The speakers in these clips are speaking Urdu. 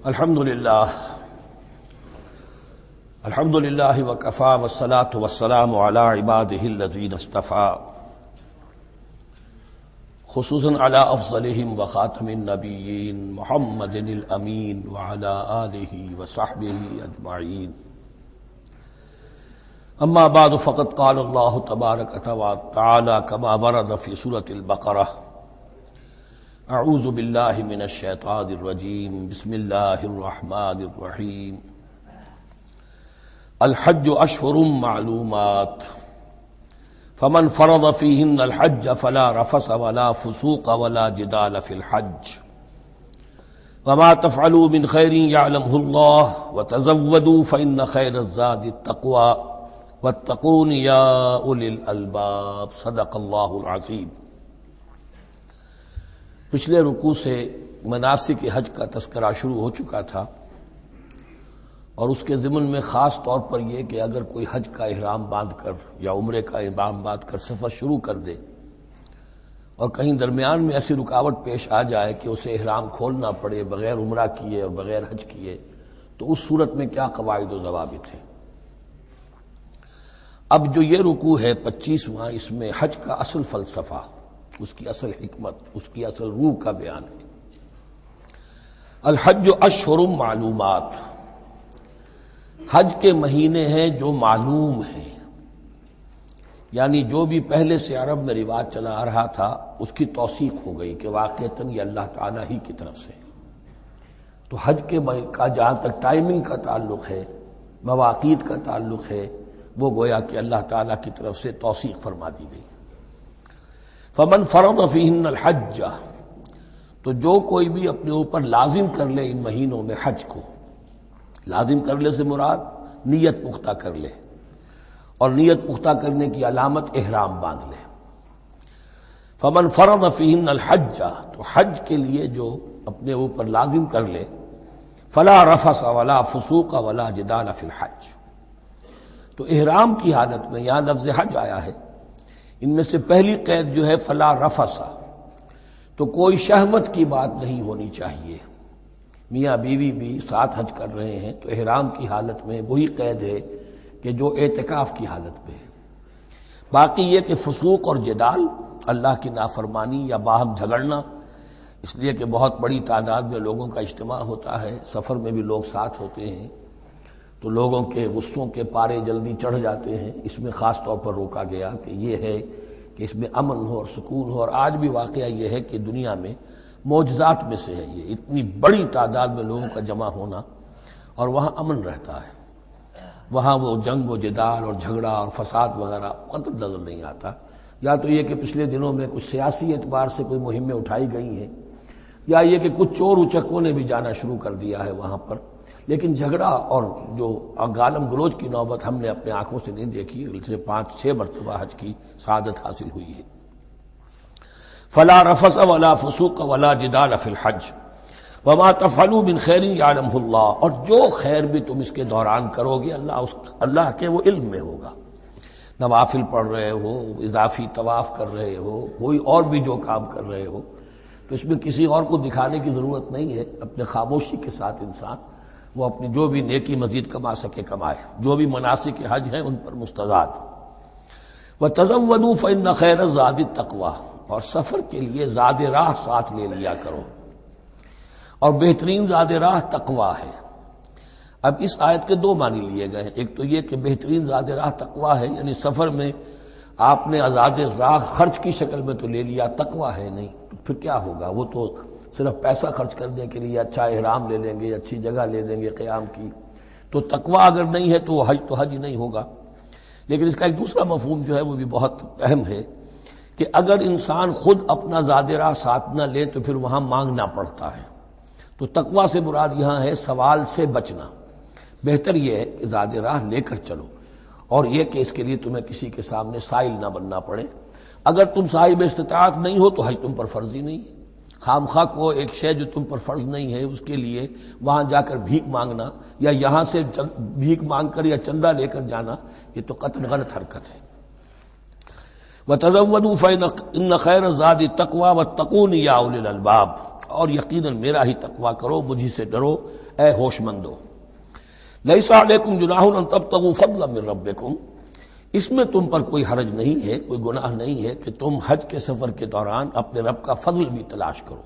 الحمد للہ وکفی والصلاة والسلام علی عباده الذین اصطفی خصوصا علی افضلهم وخاتم النبیین محمد الامین وعلی آلہ وصحبہ اجمعین. اما بعد فقد قال اللہ تبارک وتعالی کما ورد فی سورۃ البقرہ: اعوذ باللہ من الشیطان الرجیم بسم اللہ الرحمن الرحیم. الحج اشہر معلومات فمن فرض فیہن الحج فلا رفث ولا فسوق ولا جدال فی الحج وما تفعلوا من خیر یعلمہ اللہ وتزودوا فإن خیر الزاد التقوی واتقون یا اولی الالباب. صدق اللہ العظیم. پچھلے رکوع سے مناسک حج کا تذکرہ شروع ہو چکا تھا، اور اس کے ضمن میں خاص طور پر یہ کہ اگر کوئی حج کا احرام باندھ کر یا عمرے کا احرام باندھ کر سفر شروع کر دے اور کہیں درمیان میں ایسی رکاوٹ پیش آ جائے کہ اسے احرام کھولنا پڑے بغیر عمرہ کیے اور بغیر حج کیے، تو اس صورت میں کیا قواعد و ضوابط ہیں. اب جو یہ رکوع ہے 25واں، اس میں حج کا اصل فلسفہ، اس کی اصل حکمت، اس کی اصل روح کا بیان ہے. الحج اشہر معلومات، حج کے مہینے ہیں جو معلوم ہیں، یعنی جو بھی پہلے سے عرب میں رواج چلا آ رہا تھا اس کی توثیق ہو گئی کہ واقعتاً یہ اللہ تعالیٰ ہی کی طرف سے. تو حج کے کا جہاں تک ٹائمنگ کا تعلق ہے، مواقیت کا تعلق ہے، وہ گویا کہ اللہ تعالیٰ کی طرف سے توثیق فرما دی گئی. فمن فرض فیہن الحج، تو جو کوئی بھی اپنے اوپر لازم کر لے ان مہینوں میں حج کو. لازم کر لے سے مراد نیت پختہ کر لے، اور نیت پختہ کرنے کی علامت احرام باندھ لے. فمن فرض فیہن الحج، تو حج کے لیے جو اپنے اوپر لازم کر لے، فلا رفث ولا فسوق ولا جدال فی الحج. تو احرام کی حالت میں یہاں لفظ حج آیا ہے، ان میں سے پہلی قید جو ہے فلا رفث، تو کوئی شہوت کی بات نہیں ہونی چاہیے. میاں بیوی بھی ساتھ حج کر رہے ہیں تو احرام کی حالت میں وہی قید ہے کہ جو اعتکاف کی حالت میں ہے. باقی یہ کہ فسوق اور جدال، اللہ کی نافرمانی یا باہم جھگڑنا، اس لیے کہ بہت بڑی تعداد میں لوگوں کا اجتماع ہوتا ہے، سفر میں بھی لوگ ساتھ ہوتے ہیں، تو لوگوں کے غصوں کے پارے جلدی چڑھ جاتے ہیں. اس میں خاص طور پر روکا گیا کہ یہ ہے کہ اس میں امن ہو اور سکون ہو. اور آج بھی واقعہ یہ ہے کہ دنیا میں معجزات میں سے ہے یہ، اتنی بڑی تعداد میں لوگوں کا جمع ہونا، اور وہاں امن رہتا ہے. وہاں وہ جنگ و جدال اور جھگڑا اور فساد وغیرہ قطع نظر نہیں آتا. یا تو یہ کہ پچھلے دنوں میں کچھ سیاسی اعتبار سے کوئی مہمیں اٹھائی گئی ہیں، یا یہ کہ کچھ چور اچکوں نے بھی جانا شروع کر دیا ہے وہاں پر. لیکن جھگڑا اور جو گالم گلوچ کی نوبت ہم نے اپنے آنکھوں سے نہیں دیکھی. سے 5-6 مرتبہ حج کی سعادت حاصل ہوئی ہے. فلا رفث ولا فسوق ولا جدال فی الحج وما تفعلوا من خیر یعلمہ اللہ، اور جو خیر بھی تم اس کے دوران کرو گے اللہ کے وہ علم میں ہوگا. نوافل پڑھ رہے ہو، اضافی طواف کر رہے ہو، کوئی اور بھی جو کام کر رہے ہو، تو اس میں کسی اور کو دکھانے کی ضرورت نہیں ہے. اپنے خاموشی کے ساتھ انسان وہ اپنی جو بھی نیکی مزید کما سکے کمائے. جو بھی مناسک حج ہیں ان پر مستزاد. وَتَزَوَّدُوا فَإِنَّ خَيْرَ الزَّادِ التَّقْوَىٰ، اور سفر کے لیے زاد راہ ساتھ لے لیا کرو، اور بہترین زاد راہ تقویٰ ہے. اب اس آیت کے 2 معنی لیے گئے ہیں. ایک تو یہ کہ بہترین زاد راہ تقویٰ ہے، یعنی سفر میں آپ نے زاد راہ خرچ کی شکل میں تو لے لیا، تقویٰ ہے نہیں، تو پھر کیا ہوگا؟ وہ تو صرف پیسہ خرچ کرنے کے لیے اچھا احرام لے لیں گے، اچھی جگہ لے لیں گے قیام کی. تو تقویٰ اگر نہیں ہے تو وہ حج تو حج نہیں ہوگا. لیکن اس کا ایک دوسرا مفہوم جو ہے وہ بھی بہت اہم ہے کہ اگر انسان خود اپنا زاد راہ ساتھ نہ لے تو پھر وہاں مانگنا پڑتا ہے. تو تقویٰ سے مراد یہاں ہے سوال سے بچنا. بہتر یہ ہے کہ زاد راہ لے کر چلو، اور یہ کہ اس کے لیے تمہیں کسی کے سامنے سائل نہ بننا پڑے. اگر تم صاحب استطاعت نہیں ہو تو حج تم پر فرض ہی نہیں ہے. خامخواہ کو ایک شے جو تم پر فرض نہیں ہے اس کے لیے وہاں جا کر بھیک مانگنا، یا یہاں سے بھیک مانگ کر یا چندہ لے کر جانا، یہ تو قطعاً غلط حرکت ہے. وَتَزَوَّدُوا فَإِنَّ خَيْرَ الزَّادِ التَّقْوَىٰ وَاتَّقُونِ يَا أُولِي الْأَلْبَابِ، اور یقیناً میرا ہی تقویٰ کرو، مجھی سے ڈرو اے ہوش مندو۔ لیس علیکم جناح ان تبتغوا فضلا من ربکم، اس میں تم پر کوئی حرج نہیں ہے، کوئی گناہ نہیں ہے کہ تم حج کے سفر کے دوران اپنے رب کا فضل بھی تلاش کرو۔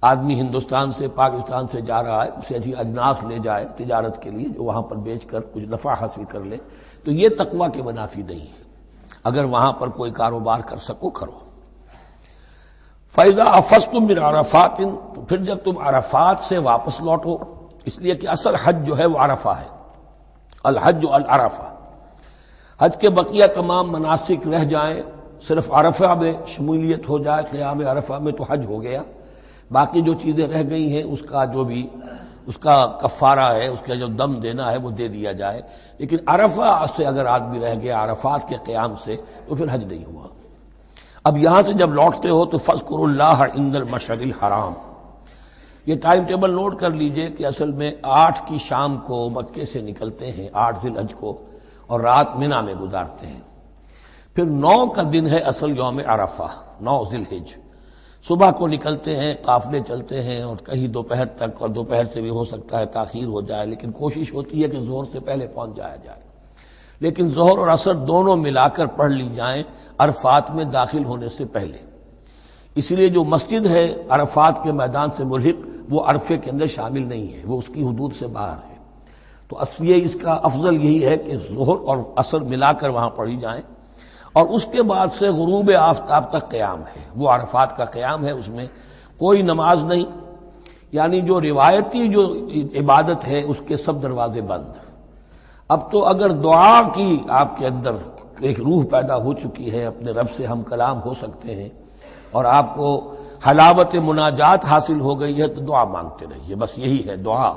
آدمی ہندوستان سے پاکستان سے جا رہا ہے، اسے ایسی اجناس لے جائے تجارت کے لیے جو وہاں پر بیچ کر کچھ نفع حاصل کر لے، تو یہ تقویٰ کے منافی نہیں ہے۔ اگر وہاں پر کوئی کاروبار کر سکو کرو۔ فَإِذَا أَفَضْتُم مِّنْ عَرَفَاتٍ، تو پھر جب تم عرفات سے واپس لوٹو، اس لیے کہ اصل حج جو ہے وہ عرفہ ہے، الحج العرفہ۔ حج کے بقیہ تمام مناسک رہ جائیں، صرف عرفہ میں شمولیت ہو جائے، قیام عرفہ میں تو حج ہو گیا، باقی جو چیزیں رہ گئی ہیں اس کا جو بھی اس کا کفارہ ہے، اس کا جو دم دینا ہے وہ دے دیا جائے۔ لیکن عرفہ سے اگر آدمی رہ گیا عرفات کے قیام سے تو پھر حج نہیں ہوا۔ اب یہاں سے جب لوٹتے ہو تو فاذکروا اللہ عند المشعر الحرام، یہ ٹائم ٹیبل نوٹ کر لیجئے کہ اصل میں 8 کی شام کو مکے سے نکلتے ہیں 8 ذی الحج کو، اور رات منی میں گزارتے ہیں۔ پھر 9 کا دن ہے اصل یوم عرفہ، 9 ذی الحج، صبح کو نکلتے ہیں، قافلے چلتے ہیں اور کہیں دوپہر تک، اور دوپہر سے بھی ہو سکتا ہے تاخیر ہو جائے، لیکن کوشش ہوتی ہے کہ ظہر سے پہلے پہنچ جایا جائے، لیکن ظہر اور عصر دونوں ملا کر پڑھ لی جائیں عرفات میں داخل ہونے سے پہلے۔ اس لیے جو مسجد ہے عرفات کے میدان سے ملحق وہ عرفے کے اندر شامل نہیں ہے، وہ اس کی حدود سے باہر ہے۔ تو اصلیے اس کا افضل یہی ہے کہ ظہر اور عصر ملا کر وہاں پڑھی جائیں، اور اس کے بعد سے غروب آفتاب تک قیام ہے، وہ عرفات کا قیام ہے، اس میں کوئی نماز نہیں، یعنی جو روایتی جو عبادت ہے اس کے سب دروازے بند۔ اب تو اگر دعا کی آپ کے اندر ایک روح پیدا ہو چکی ہے، اپنے رب سے ہم کلام ہو سکتے ہیں، اور آپ کو حلاوت مناجات حاصل ہو گئی ہے، تو دعا مانگتے رہیے، بس یہی ہے دعا۔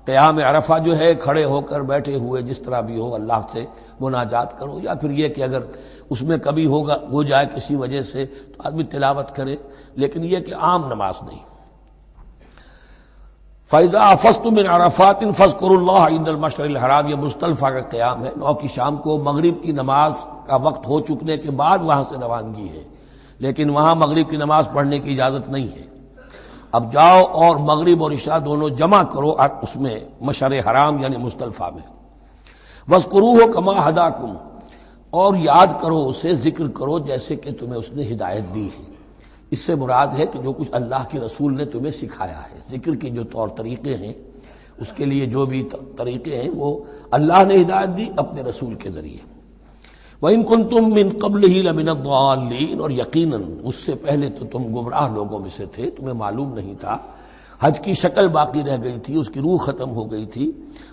قیام عرفہ جو ہے کھڑے ہو کر بیٹھے ہوئے جس طرح بھی ہو اللہ سے مناجات کرو، یا پھر یہ کہ اگر اس میں کبھی ہو جائے کسی وجہ سے تو آدمی تلاوت کرے، لیکن یہ کہ عام نماز نہیں۔ فَإِذَا أَفَضْتُم مِّنْ عَرَفَاتٍ فَاذْكُرُوا اللَّهَ عِندَ الْمَشْعَرِ الْحَرَامِ، یہ مزدلفہ کا قیام ہے، 9 کی شام کو مغرب کی نماز کا وقت ہو چکنے کے بعد وہاں سے روانگی ہے، لیکن وہاں مغرب کی نماز پڑھنے کی اجازت نہیں ہے۔ اب جاؤ اور مغرب اور عشاء دونوں جمع کرو اس میں مشعر حرام یعنی مزدلفہ میں۔ وَاذْكُرُوهُ كَمَا هَدَاكُمْ، اور یاد کرو اسے، ذکر کرو جیسے کہ تمہیں اس نے ہدایت دی ہے۔ اس سے مراد ہے کہ جو کچھ اللہ کے رسول نے تمہیں سکھایا ہے، ذکر کے جو طور طریقے ہیں، اس کے لیے جو بھی طریقے ہیں وہ اللہ نے ہدایت دی اپنے رسول کے ذریعے۔ وَإِن كُنتُم مِّن قَبْلِهِ لَمِنَ الضَّالِّينَ، اور یقیناً اس سے پہلے تو تم گمراہ لوگوں میں سے تھے، تمہیں معلوم نہیں تھا، حج کی شکل باقی رہ گئی تھی، اس کی روح ختم ہو گئی تھی،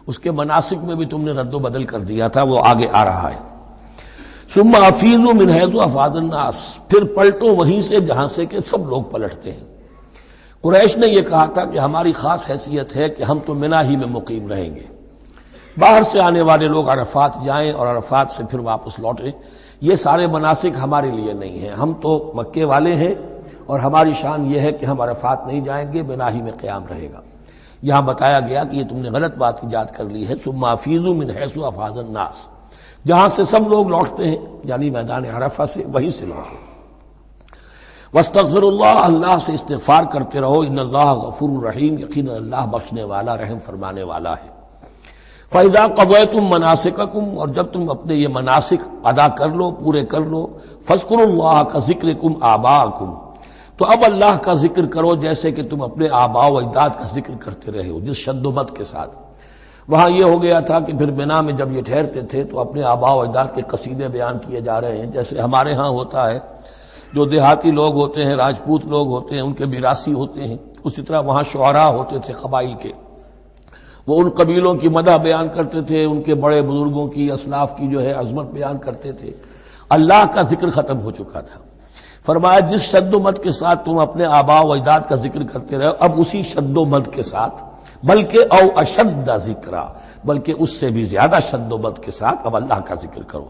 اس کے مناسک میں بھی تم نے رد و بدل کر دیا تھا، وہ آگے آ رہا ہے۔ ثم افیضوا من حیث افاض الناس، پھر پلٹو وہیں سے جہاں سے کہ سب لوگ پلٹتے ہیں۔ قریش نے یہ کہا تھا کہ ہماری خاص حیثیت ہے کہ ہم تو منی ہی میں مقیم رہیں گے، باہر سے آنے والے لوگ عرفات جائیں اور عرفات سے پھر واپس لوٹیں، یہ سارے مناسک ہمارے لیے نہیں ہیں، ہم تو مکے والے ہیں اور ہماری شان یہ ہے کہ ہم عرفات نہیں جائیں گے، منی ہی میں قیام رہے گا۔ یہاں بتایا گیا کہ یہ تم نے غلط بات ایجاد کر لی ہے۔ ثم افیضوا من حیث افاض الناس، جہاں سے سب لوگ لوٹتے ہیں یعنی میدان عرفہ سے، وہیں سے لوٹو۔ واستغفروا اللہ، اللہ سے استغفار کرتے رہو، ان اللہ غفور رحیم، یقینا اللہ بخشنے والا رحم فرمانے والا ہے۔ فَإِذَا قَضَيْتُم مَّنَاسِكَكُمْ، اور جب تم اپنے یہ مناسک ادا کر لو، پورے کر لو، فاذکروا اللہ کذکرکم آباءکم، تو اب اللہ کا ذکر کرو جیسے کہ تم اپنے آباء و اجداد کا ذکر کرتے رہے ہو، جس شد و مد کے ساتھ۔ وہاں یہ ہو گیا تھا کہ پھر منی میں جب یہ ٹھہرتے تھے تو اپنے آباء و اجداد کے قصیدے بیان کیے جا رہے ہیں، جیسے ہمارے ہاں ہوتا ہے، جو دیہاتی لوگ ہوتے ہیں، راجپوت لوگ ہوتے ہیں، ان کے میراثی ہوتے ہیں، اسی طرح وہاں شعراء ہوتے تھے قبائل کے، وہ ان قبیلوں کی مدح بیان کرتے تھے، ان کے بڑے بزرگوں کی، اسلاف کی جو ہے عظمت بیان کرتے تھے۔ اللہ کا ذکر ختم ہو چکا تھا، فرمایا جس شد و مد کے ساتھ تم اپنے آباء و اجداد کا ذکر کرتے رہے، اب اسی شد و مد کے ساتھ، بلکہ او اشد ذکرا، بلکہ اس سے بھی زیادہ شد و مد کے ساتھ اب اللہ کا ذکر کرو۔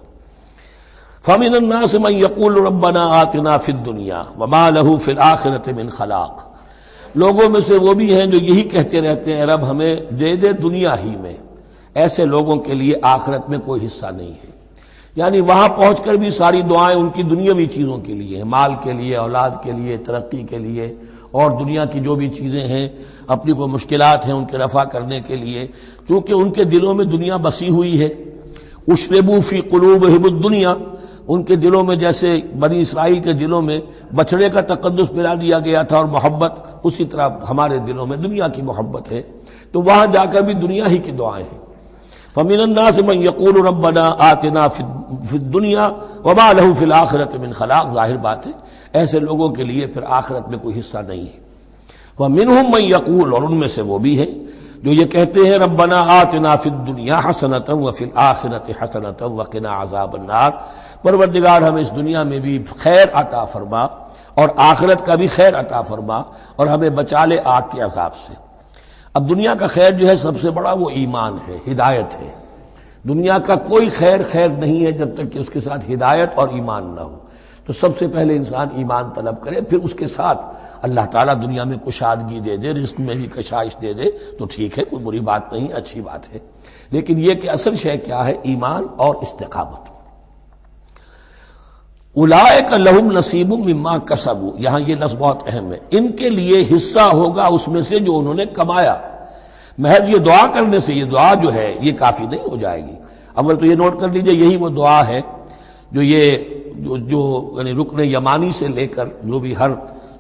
فَمِنَ النَّاسِ مَن يَقُولُ رَبَّنَا آتِنَا فِي الدُّنْيَا وَمَا لَهُ فِي الْآخِرَةِ مِنْ خَلَاقٍ، لوگوں میں سے وہ بھی ہیں جو یہی کہتے رہتے ہیں رب ہمیں دے دے دنیا ہی میں، ایسے لوگوں کے لیے آخرت میں کوئی حصہ نہیں ہے۔ یعنی وہاں پہنچ کر بھی ساری دعائیں ان کی دنیاوی چیزوں کے لیے ہیں، مال کے لیے، اولاد کے لیے، ترقی کے لیے، اور دنیا کی جو بھی چیزیں ہیں، اپنی کوئی مشکلات ہیں ان کے رفع کرنے کے لیے، چونکہ ان کے دلوں میں دنیا بسی ہوئی ہے۔ اشربوا فی قلوبہم الدنیا، ان کے دلوں میں جیسے بنی اسرائیل کے دلوں میں بچڑے کا تقدس ملا دیا گیا تھا اور محبت، اسی طرح ہمارے دلوں میں دنیا کی محبت ہے، تو وہاں جا کر بھی دنیا ہی کی دعائیں ہیں۔ فَمِنَ النَّاسِ مَن يَقُولُ رَبَّنَا آتِنَا فِي الدُّنْيَا وَمَا لَهُ فِي الْآخِرَةِ مِنْ خَلَاقٍ، ظاہر بات ہے ایسے لوگوں کے لیے پھر آخرت میں کوئی حصہ نہیں ہے۔ وَمِنْهُم مَن يَقُولُ، اور ان میں سے وہ بھی ہے جو یہ کہتے ہیں ربنا آتنا فی الدنیا حسنۃ وفی الآخرۃ حسنۃ وقنا عذاب النار، پروردگار ہمیں اس دنیا میں بھی خیر عطا فرما اور آخرت کا بھی خیر عطا فرما اور ہمیں بچا لے آگ کے عذاب سے۔ اب دنیا کا خیر جو ہے سب سے بڑا وہ ایمان ہے، ہدایت ہے۔ دنیا کا کوئی خیر نہیں ہے جب تک کہ اس کے ساتھ ہدایت اور ایمان نہ ہو، تو سب سے پہلے انسان ایمان طلب کرے، پھر اس کے ساتھ اللہ تعالیٰ دنیا میں کشادگی دے دے، رزق میں بھی کشائش دے دے تو ٹھیک ہے، کوئی بری بات نہیں، اچھی بات ہے، لیکن یہ کہ اصل شے کیا ہے؟ ایمان اور استقامت۔ اولئک لہم نصیب مما کسبوا، یہاں یہ لفظ بہت اہم ہے، ان کے لیے حصہ ہوگا اس میں سے جو انہوں نے کمایا۔ محض یہ دعا کرنے سے، یہ دعا جو ہے یہ کافی نہیں ہو جائے گی۔ اول تو یہ نوٹ کر لیجئے، یہی وہ دعا ہے جو یعنی رکن یمانی سے لے کر جو بھی ہر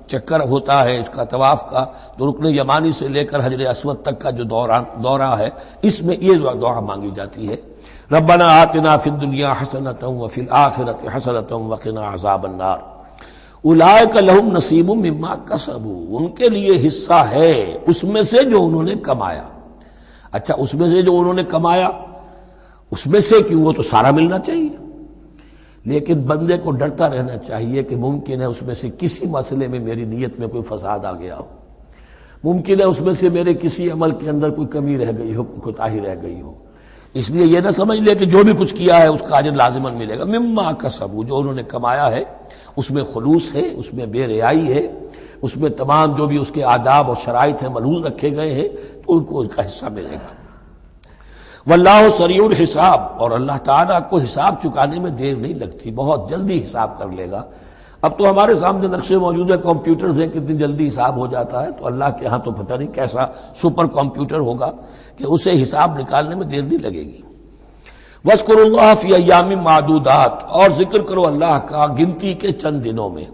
چکر ہوتا ہے اس کا طواف کا، تو رکن یمانی سے لے کر حجر اسود تک کا جو دورہ ہے، اس میں یہ دعا مانگی جاتی ہے، ربنا آتنا فی الدنیا حسنۃ وفی الآخرۃ حسنۃ وقنا عذاب النار اولئک لہم نصیب مما کسبوا، ان کے لیے حصہ ہے اس میں سے جو انہوں نے کمایا۔ اچھا، اس میں سے جو انہوں نے کمایا، اس میں سے کیوں؟ وہ تو سارا ملنا چاہیے، لیکن بندے کو ڈرتا رہنا چاہیے کہ ممکن ہے اس میں سے کسی مسئلے میں میری نیت میں کوئی فساد آ گیا ہو، ممکن ہے اس میں سے میرے کسی عمل کے اندر کوئی کمی رہ گئی ہو، کوئی کوتاہی رہ گئی ہو، اس لیے یہ نہ سمجھ لے کہ جو بھی کچھ کیا ہے اس کا اجر لازماً ملے گا۔ مما کسبوا، جو انہوں نے کمایا ہے اس میں خلوص ہے، اس میں بے ریائی ہے، اس میں تمام جو بھی اس کے آداب اور شرائط ہیں ملحوظ رکھے گئے ہیں، تو ان کو اس کا حصہ ملے گا۔ واللہ سریع الحساب، اور اللہ تعالیٰ کو حساب چکانے میں دیر نہیں لگتی، بہت جلدی حساب کر لے گا۔ اب تو ہمارے سامنے نقشے موجود ہے، کمپیوٹرز ہیں، کتنی جلدی حساب ہو جاتا ہے، تو اللہ کے ہاں تو پتہ نہیں کیسا سپر کمپیوٹر ہوگا کہ اسے حساب نکالنے میں دیر نہیں لگے گی۔ وَاذْكُرُوا اللَّهَ فِي أَيَّامٍ مَّعْدُودَاتٍ، اور ذکر کرو اللہ کا گنتی کے چند دنوں میں۔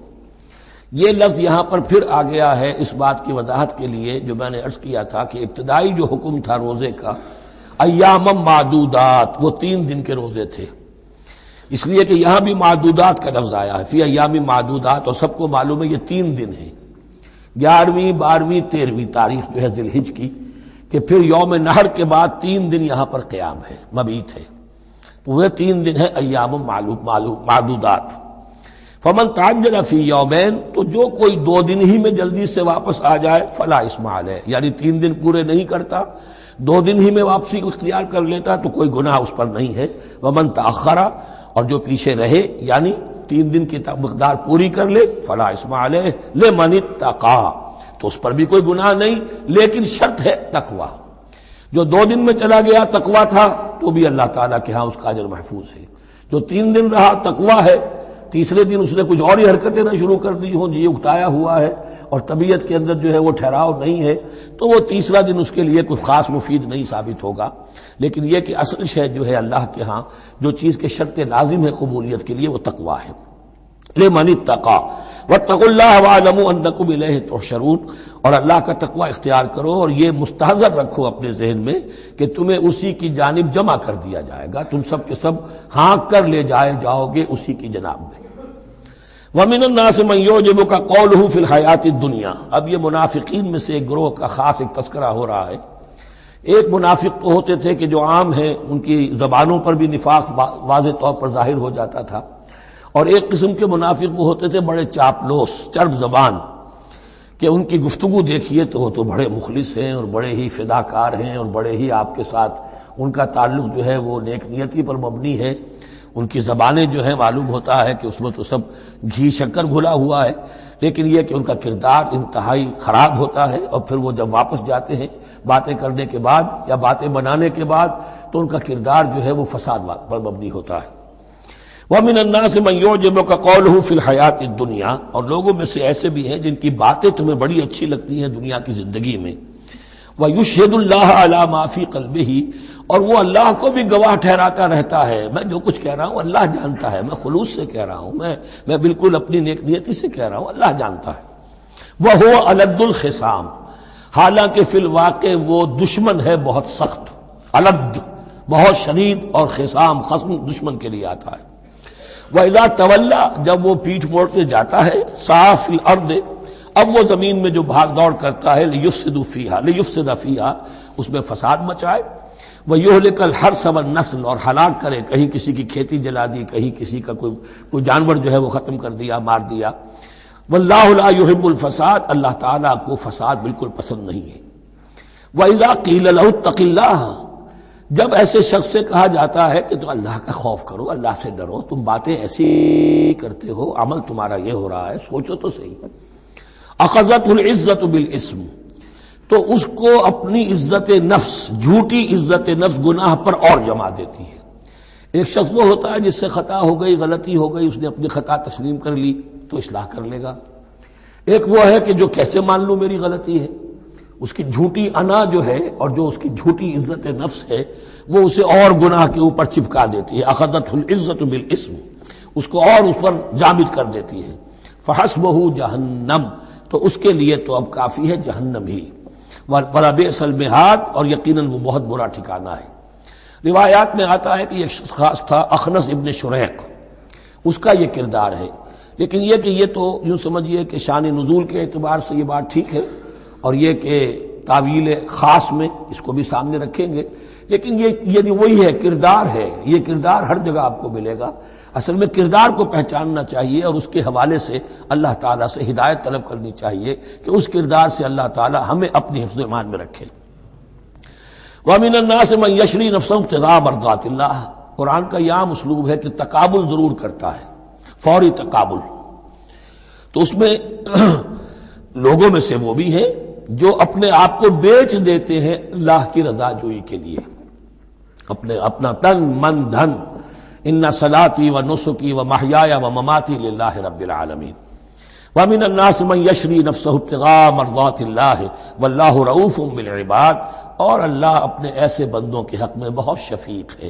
یہ لفظ یہاں پر پھر آ گیا ہے اس بات کی وضاحت کے لیے جو میں نے عرض کیا تھا کہ ابتدائی جو حکم تھا روزے کا، ایام معدودات، وہ 3 دن کے روزے تھے، اس لیے کہ یہاں بھی معدودات کا لفظ آیا ہے، فی ایام معدودات، اور سب کو معلوم ہے یہ 3 دن ہیں، 11ویں 12ویں 13ویں تاریخ جو ہے ذی الحج کی، کہ پھر یوم نحر کے بعد 3 دن یہاں پر قیام ہے، مبیت ہے، تو وہ 3 دن ہے ایام معدودات۔ فمن تعجل فی یومین، تو جو کوئی 2 دن ہی میں جلدی سے واپس آ جائے، فلا اثم علیہ، یعنی 3 دن پورے نہیں کرتا، 2 دن ہی میں واپسی کو اختیار کر لیتا تو کوئی گناہ اس پر نہیں ہے۔ ومن تأخر، اور جو پیچھے رہے یعنی 3 دن کی مقدار پوری کر لے، فلا اثم علیہ لمن اتقى، تو اس پر بھی کوئی گناہ نہیں، لیکن شرط ہے تقوی۔ جو 2 دن میں چلا گیا تقوی تھا تو بھی اللہ تعالیٰ کے ہاں اس کا اجر محفوظ ہے، جو 3 دن رہا تقوی ہے، تیسرے دن اس نے کچھ اور ہی حرکتیں نہ شروع کر دی ہوں، جی اکتایا ہوا ہے اور طبیعت کے اندر جو ہے وہ ٹھہراؤ نہیں ہے، تو وہ تیسرا دن اس کے لیے کوئی خاص مفید نہیں ثابت ہوگا، لیکن یہ کہ اصل شے جو ہے اللہ کے ہاں جو چیز کے شرط لازم ہے قبولیت کے لیے وہ تقوی ہے۔ لمن اتقى واتقوا اللہ واعلموا انکم الیہ تحشرون، اور اللہ کا تقوی اختیار کرو اور یہ مستحضر رکھو اپنے ذہن میں کہ تمہیں اسی کی جانب جمع کر دیا جائے گا، تم سب کے سب ہانک کر لے جاؤ گے اسی کی جناب میں۔ وَمِنَ النَّاسِ مَن يُعْجِبُكَ قَوْلُهُ فِي الْحَيَاةِ الدُّنْيَا، اب یہ منافقین میں سے ایک گروہ کا خاص ایک تذکرہ ہو رہا ہے۔ ایک منافق تو ہوتے تھے کہ جو عام ہیں، ان کی زبانوں پر بھی نفاق واضح طور پر ظاہر ہو جاتا تھا، اور ایک قسم کے منافق وہ ہوتے تھے بڑے چاپلوس، چرب زبان، کہ ان کی گفتگو دیکھیے تو وہ تو بڑے مخلص ہیں اور بڑے ہی فداکار ہیں اور بڑے ہی آپ کے ساتھ ان کا تعلق جو ہے وہ نیک نیتی پر مبنی ہے، ان کی زبانیں جو ہیں معلوم ہوتا ہے کہ اس میں تو سب گھی شکر گھلا ہوا ہے، لیکن یہ کہ ان کا کردار انتہائی خراب ہوتا ہے، اور پھر وہ جب واپس جاتے ہیں باتیں کرنے کے بعد یا باتیں بنانے کے بعد تو ان کا کردار جو ہے وہ فساد پر مبنی ہوتا ہے۔ وَمِنَ النَّاسِ مَن يُعْجِبُكَ قَوْلُهُ فِي الْحَيَاةِ الدُّنْيَا، اور لوگوں میں سے ایسے بھی ہیں جن کی باتیں تمہیں بڑی اچھی لگتی ہیں دنیا کی زندگی میں. وَيُشْهِدُ اللَّهَ عَلَى مَا فِي قَلْبِهِ، اور وہ اللہ کو بھی گواہ ٹھہراتا رہتا ہے. میں جو کچھ کہہ رہا ہوں اللہ جانتا ہے، میں خلوص سے کہہ رہا ہوں، میں بالکل اپنی نیک نیتی سے کہہ رہا ہوں، اللہ جانتا ہے. وَهُوَ أَلَدُّ الْخِصَامِ، حالانکہ فی الواقع وہ دشمن ہے بہت سخت. الد بہت شدید، اور خصام خصم دشمن کے لیے آتا ہے. وَإِذَا تَوَلَّى، جب وہ پیٹھ موڑ سے جاتا ہے، سعى فِي الْأَرْضِ، اب وہ زمین میں جو بھاگ دوڑ کرتا ہے، لِيُفْسِدَ فِيهَا، اس میں فساد مچائے. وَيُهْلِكَ الْحَرْثَ وَالنَّسْلَ، اور ہلاک کرے، کہیں کسی کی کھیتی جلا دی، کہیں کسی کا کوئی جانور جو ہے وہ ختم کر دیا، مار دیا. وَاللَّهُ لَا يُحِبُّ الْفَسَادَ، اللہ تعالیٰ کو فساد بالکل پسند نہیں ہے. وَإِذَا قِيلَ لَهُ اتَّقِ اللَّهَ، جب ایسے شخص سے کہا جاتا ہے کہ تو اللہ کا خوف کرو، اللہ سے ڈرو، تم باتیں ایسی کرتے ہو، عمل تمہارا یہ ہو رہا ہے، سوچو تو صحیح. اخذته العزت بالاسم، تو اس کو اپنی عزت نفس، جھوٹی عزت نفس گناہ پر اور جما دیتی ہے. ایک شخص وہ ہوتا ہے جس سے خطا ہو گئی، غلطی ہو گئی، اس نے اپنی خطا تسلیم کر لی تو اصلاح کر لے گا. ایک وہ ہے کہ جو کیسے مان لوں میری غلطی ہے، اس کی جھوٹی انا جو ہے اور جو اس کی جھوٹی عزت نفس ہے وہ اسے اور گناہ کے اوپر چپکا دیتی ہے. اخذته العزت بالاسم، اس کو اور اس پر جامد کر دیتی ہے. فحسبه جہنم، تو اس کے لیے تو اب کافی ہے جہنم ہی. وَلَبِئْسَ الْمِہَادُ، اور یقیناً وہ بہت برا ٹھکانہ ہے. روایات میں آتا ہے کہ ایک شخص خاص تھا، اخنس ابن شریق، اس کا یہ کردار ہے. لیکن یہ کہ یہ تو یوں سمجھیے کہ شان نزول کے اعتبار سے یہ بات ٹھیک ہے، اور یہ کہ تعویل خاص میں اس کو بھی سامنے رکھیں گے. لیکن یہ وہی ہے، کردار ہے، یہ کردار ہر جگہ آپ کو ملے گا. اصل میں کردار کو پہچاننا چاہیے اور اس کے حوالے سے اللہ تعالیٰ سے ہدایت طلب کرنی چاہیے کہ اس کردار سے اللہ تعالیٰ ہمیں اپنی حفظ ایمان میں رکھے. وَمِنَ النَّاسِ مَن يَشْرِي نَفْسَهُ ابْتِغَاءَ مَرْضَاتِ اللَّهِ، قرآن کا یہ عام اسلوب ہے کہ تقابل ضرور کرتا ہے، فوری تقابل. تو اس میں لوگوں میں سے وہ بھی ہیں جو اپنے آپ کو بیچ دیتے ہیں اللہ کی رضا جوئی کے لیے، اپنا تن من دھن. ان صلاتی و نسکی و محیایا و مماتی للہ رب العالمین. ومن الناس من یشری نفسہ ابتغاء مرضات اللہ واللہ رؤوف بالعباد، اور اللہ اپنے ایسے بندوں کے حق میں بہت شفیق ہے.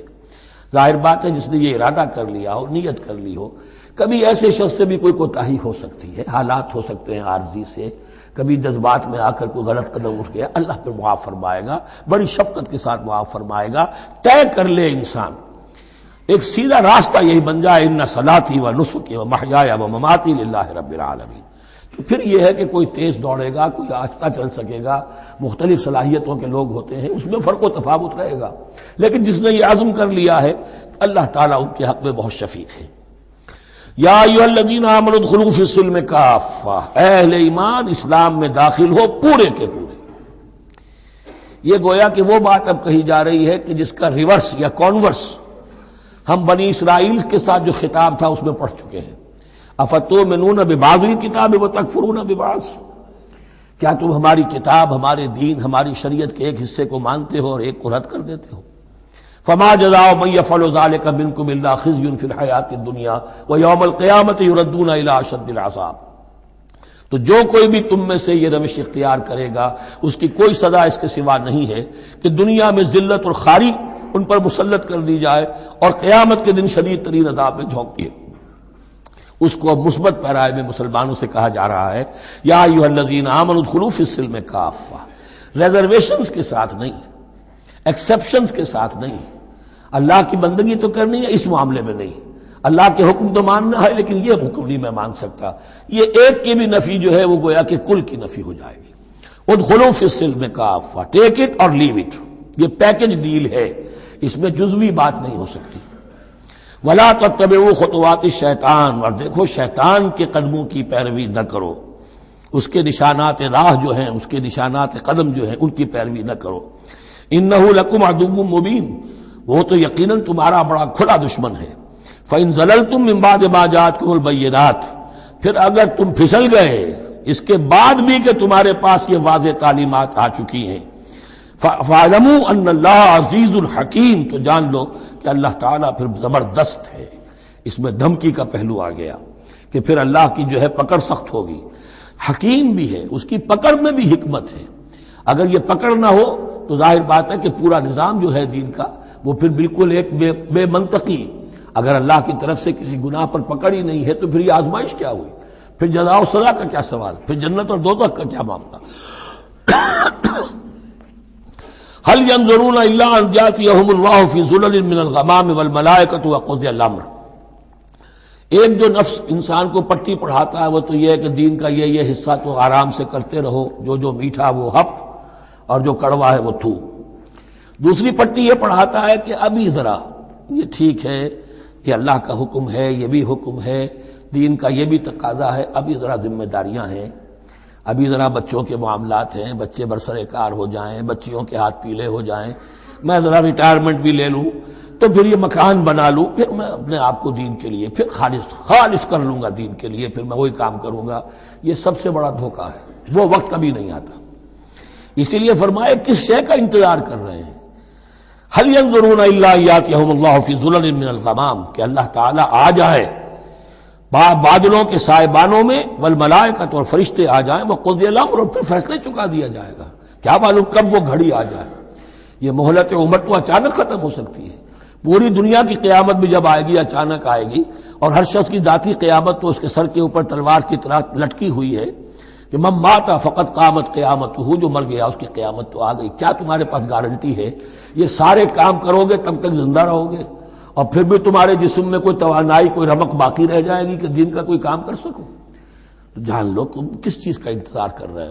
ظاہر بات ہے جس نے یہ ارادہ کر لیا ہو، نیت کر لی ہو. کبھی ایسے شخص سے بھی کوئی کوتاہی ہو سکتی ہے، حالات ہو سکتے ہیں عارضی سے، کبھی جذبات میں آ کر کوئی غلط قدم اٹھ گیا، اللہ پہ معاف فرمائے گا، بڑی شفقت کے ساتھ معاف فرمائے گا. طے کر لے انسان، ایک سیدھا راستہ یہی بن جائے، ان صلاتی و نسکی و محیایا و مماتی للہ رب العالمین. تو پھر یہ ہے کہ کوئی تیز دوڑے گا، کوئی آہستہ چل سکے گا، مختلف صلاحیتوں کے لوگ ہوتے ہیں، اس میں فرق و تفاوت رہے گا. لیکن جس نے یہ عزم کر لیا ہے اللہ تعالیٰ ان کے حق میں بہت شفیق ہے. یا ایھا الذین آمنوا ادخلوا فی السلم کافہ، اے اہل ایمان اسلام میں داخل ہو پورے کے پورے. یہ گویا کہ وہ بات اب کہی جا رہی ہے کہ جس کا ریورس یا کانورس ہم بنی اسرائیل کے ساتھ جو خطاب تھا اس میں پڑھ چکے ہیں. افتؤمنون ببعض الکتاب وتکفرون ببعض، کیا تم ہماری کتاب، ہمارے دین، ہماری شریعت کے ایک حصے کو مانتے ہو اور ایک کو رد کر دیتے ہو؟ فما جزاء من يفعل ذلك منكم الا خزي في الحياة الدنيا ويوم القيامة يردون الى اشد العذاب. تو جو کوئی بھی تم میں سے یہ روش اختیار کرے گا اس کی کوئی سزا اس کے سوا نہیں ہے کہ دنیا میں ذلت اور خواری ان پر مسلط کر دی جائے اور قیامت کے دن شدید ترین عذاب میں جھونک دیے. اس کو مثبت پیرائے میں مسلمانوں سے کہا جا رہا ہے یا ایھا الذین آمنوا ادخلوا فی السلم کافہ، ریزرویشنز کے ساتھ نہیں، ایکسیپشنز کے ساتھ نہیں. اللہ کی بندگی تو کرنی ہے، اس معاملے میں نہیں. اللہ کے حکم تو ماننا ہے لیکن یہ حکم نہیں میں مان سکتا. یہ ایک کی بھی نفی جو ہے وہ گویا کہ کل کی نفی ہو جائے گی. ادخلوا فی السلم کافہ، ٹیک اٹ اور لیو اٹ، یہ پیکج ڈیل ہے، اس میں جزوی بات نہیں ہو سکتی. ولا تتبعوا خطوات الشیطان، اور دیکھو شیطان کے قدموں کی پیروی نہ کرو، اس کے نشانات راہ جو ہیں، اس کے نشانات قدم جو ہیں ان کی پیروی نہ کرو. انہ لکم عدو مبین، وہ تو یقیناً تمہارا بڑا کھلا دشمن ہے. فإن زللتم من بعد ما جاءتکم البینات، پھر اگر تم پھسل گئے اس کے بعد بھی کہ تمہارے پاس یہ واضح تعلیمات آ چکی ہیں، فَاعْلَمُوا أَنَّ اللَّهَ عَزِيزٌ حَكِيمٌ، تو جان لو کہ اللہ تعالیٰ پھر زبردست ہے، اس میں دھمکی کا پہلو آ گیا کہ پھر اللہ کی جو ہے پکڑ سخت ہوگی. حکیم بھی ہے، اس کی پکڑ میں بھی حکمت ہے. اگر یہ پکڑ نہ ہو تو ظاہر بات ہے کہ پورا نظام جو ہے دین کا وہ پھر بالکل ایک بے منطقی. اگر اللہ کی طرف سے کسی گناہ پر پکڑ ہی نہیں ہے تو پھر یہ آزمائش کیا ہوئی؟ پھر جزا و سزا کا کیا سوال؟ پھر جنت اور دوزخ کا کیا معاملہ؟ هل ينظرون الا ان ياتيهم الله في ظلل من الغمام والملائكة وقضي الامر. ایک جو نفس انسان کو پٹی پڑھاتا ہے وہ تو یہ ہے کہ دین کا یہ حصہ تو آرام سے کرتے رہو، جو میٹھا وہ ہپ اور جو کڑوا ہے وہ تھو. دوسری پٹی یہ پڑھاتا ہے کہ ابھی ذرا یہ ٹھیک ہے کہ اللہ کا حکم ہے، یہ بھی حکم ہے، دین کا یہ بھی تقاضا ہے، ابھی ذرا ذمہ داریاں ہیں، ابھی ذرا بچوں کے معاملات ہیں، بچے برسر کار ہو جائیں، بچیوں کے ہاتھ پیلے ہو جائیں، میں ذرا ریٹائرمنٹ بھی لے لوں تو پھر یہ مکان بنا لوں، پھر میں اپنے آپ کو دین کے لیے پھر خالص کر لوں گا، دین کے لیے پھر میں وہی کام کروں گا. یہ سب سے بڑا دھوکہ ہے، وہ وقت کبھی نہیں آتا. اسی لیے فرمایا کس شے کا انتظار کر رہے ہیں؟ هل ينظرون الا ياتيهم الله في ظلل من الغمام، کہ اللہ تعالیٰ آ جائے بادلوں کے سائبانوں میں، والملائکۃ اور فرشتے آ جائیں، وقضی الامر اور پھر فیصلے چکا دیا جائے گا. کیا معلوم کب وہ گھڑی آ جائے. یہ مہلت عمر تو اچانک ختم ہو سکتی ہے. پوری دنیا کی قیامت بھی جب آئے گی اچانک آئے گی، اور ہر شخص کی ذاتی قیامت تو اس کے سر کے اوپر تلوار کی طرح لٹکی ہوئی ہے کہ من مات فقط قامت قیامتہ، جو مر گیا اس کی قیامت تو آ گئی. کیا تمہارے پاس گارنٹی ہے یہ سارے کام کرو گے تب تک زندہ رہو گے اور پھر بھی تمہارے جسم میں کوئی توانائی، کوئی رمق باقی رہ جائے گی کہ دین کا کوئی کام کر سکو؟ تو جان لو تم کس چیز کا انتظار کر رہے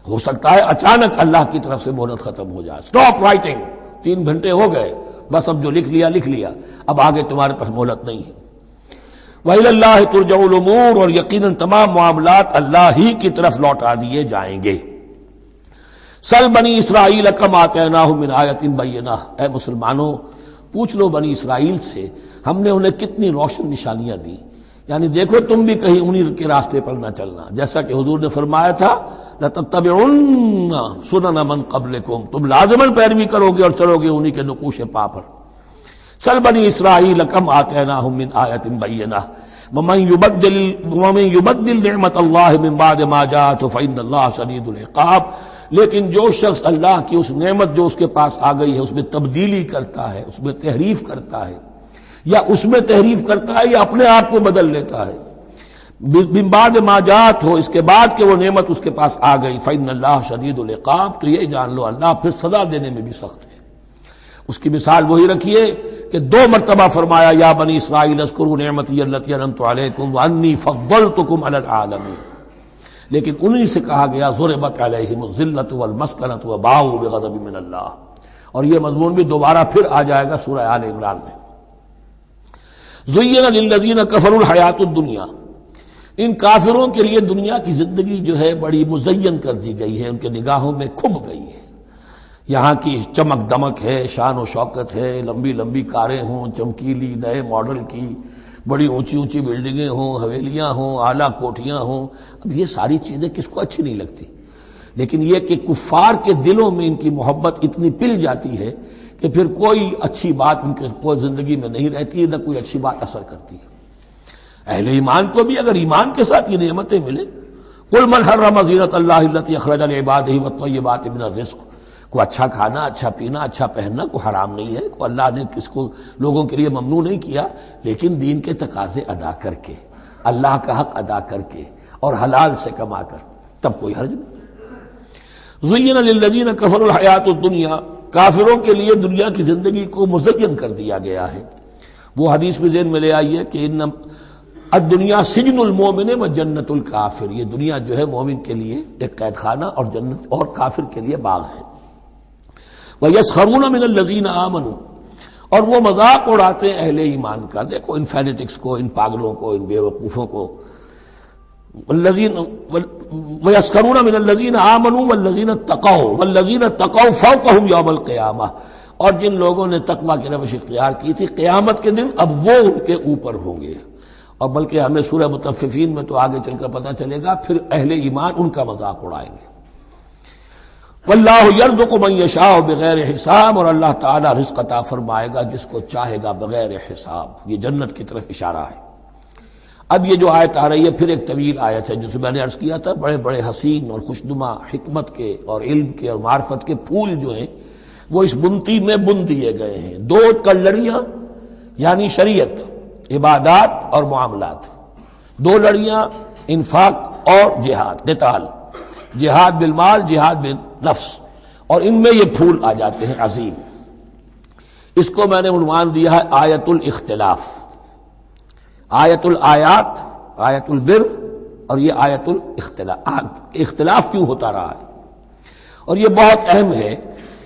ہو سکتا ہے اچانک اللہ کی طرف سے مہلت ختم ہو جائے. سٹاپ رائٹنگ، 3 گھنٹے ہو گئے، بس اب جو لکھ لیا، اب آگے تمہارے پاس مہلت نہیں ہے. وَإِلَى اللَّهِ تُرْجَعُ الْأُمُورُ، اور یقیناً تمام معاملات اللہ ہی کی طرف لوٹا دیے جائیں گے. سل بنی اسرائیل کم آتیناہم من آیۃ بینہ، اے مسلمانوں پوچھ لو بنی اسرائیل سے ہم نے انہیں کتنی روشن نشانیاں دی. یعنی دیکھو تم بھی کہیں انہی کے راستے پر نہ چلنا، جیسا کہ حضور نے فرمایا تھا لَتَتَّبِعُنَّ سُنَنَ مَن قَبْلِكُمْ، تم لازماً پیروی کرو گے اور چلو گے انہی کے نقوش پا پر. سل بنی اسرائیل کم آتیناہم من آیۃ بینہ ومن یبدل نعمت اللہ من بعد ما جاءتہ فإن اللہ شدید العقاب. لیکن جو شخص اللہ کی اس نعمت جو اس کے پاس آ گئی ہے اس میں تبدیلی کرتا ہے، اس میں تحریف کرتا ہے، یا اس میں تحریف کرتا ہے یا اپنے آپ کو بدل لیتا ہے، من بعد ما جاءت ہو، اس کے بعد کہ وہ نعمت اس کے پاس آ گئی، فإن اللہ شدید العقاب، تو یہ جان لو اللہ پھر سزا دینے میں بھی سخت ہے. اس کی مثال وہی رکھیے کہ 2 مرتبہ فرمایا یا بنی اسرائیل اذکروا نعمتی التی انعمت علیکم وانی فضلتکم علی العالمین، لیکن انہی سے کہا گیا ضربت علیہم الذلۃ والمسکنۃ وباؤوا بغضب من اللہ. اور یہ مضمون بھی دوبارہ پھر آ جائے گا سورہ آل عمران میں. زین للذین کفروا الحیات الدنیا، ان کافروں کے لیے دنیا کی زندگی جو ہے بڑی مزین کر دی گئی ہے، ان کے نگاہوں میں کھب گئی ہے. یہاں کی چمک دمک ہے، شان و شوکت ہے، لمبی لمبی کاریں ہوں، چمکیلی نئے ماڈل کی، بڑی اونچی اونچی بلڈنگیں ہوں، حویلیاں ہوں، اعلیٰ کوٹھیاں ہوں. اب یہ ساری چیزیں کس کو اچھی نہیں لگتی، لیکن یہ کہ کفار کے دلوں میں ان کی محبت اتنی پل جاتی ہے کہ پھر کوئی اچھی بات ان کے کوئی زندگی میں نہیں رہتی، نہ کوئی اچھی بات اثر کرتی ہے. اہل ایمان کو بھی اگر ایمان کے ساتھ یہ نعمتیں ملیں، قل من حرم زینۃ اللہ التی اخرج لعبادہ والطیبات من الرزق، کو اچھا کھانا، اچھا پینا، اچھا پہننا کو حرام نہیں ہے، کو اللہ نے کس کو لوگوں کے لیے ممنوع نہیں کیا، لیکن دین کے تقاضے ادا کر کے، اللہ کا حق ادا کر کے اور حلال سے کما کر، تب کوئی حرج نہیں. زین للذین کفروا الحیات الدنیا، کافروں کے لیے دنیا کی زندگی کو مزین کر دیا گیا ہے. وہ حدیث بھی ذہن میں لے آئیے کہ ان الدنیا سجن المومن و جنت الکافر، یہ دنیا جو ہے مومن کے لیے ایک قید خانہ اور جنت اور کافر کے لیے باغ ہے. وَيَسْخَرُونَ مِنَ الَّذِينَ آمَنُوا، اور وہ مذاق اڑاتے ہیں اہل ایمان کا. دیکھو ان فینیٹکس کو، ان پاگلوں کو، ان بیوقوفوں کو. وَيَسْخَرُونَ مِنَ الَّذِينَ آمَنُوا وَالَّذِينَ اتَّقَوْا وَالَّذِينَ اتَّقَوْا فَوْقَهُمْ يَوْمَ الْقِيَامَةِ، اور جن لوگوں نے تقویٰ کی روش اختیار کی تھی قیامت کے دن اب وہ ان کے اوپر ہوں گے. اور بلکہ ہمیں سورہ مطففین میں تو آگے چل کر پتہ چلے گا پھر اہل ایمان ان کا مذاق اڑائیں گے. واللہ یرزق من یشاء بغیر حساب، اور اللہ تعالیٰ رزق عطا فرمائے گا جس کو چاہے گا بغیر حساب۔ یہ جنت کی طرف اشارہ ہے۔ اب یہ جو آیت آ رہی ہے پھر ایک طویل آیت ہے، جسے میں نے عرض کیا تھا بڑے بڑے حسین اور خوشنما حکمت کے اور علم کے اور معرفت کے پھول جو ہیں وہ اس بنتی میں بن دیے گئے ہیں۔ دو کلڑیاں یعنی شریعت، عبادات اور معاملات، دو لڑیاں انفاق اور جہاد، قتال، جہاد بالمال، جہاد بالنفس، اور ان میں یہ پھول آ جاتے ہیں عظیم۔ اس کو میں نے عنوان دیا ہے آیت الاختلاف، آیت الآیات، آیت البر، اور یہ آیت الاختلاف۔ اختلاف کیوں ہوتا رہا ہے؟ اور یہ بہت اہم ہے،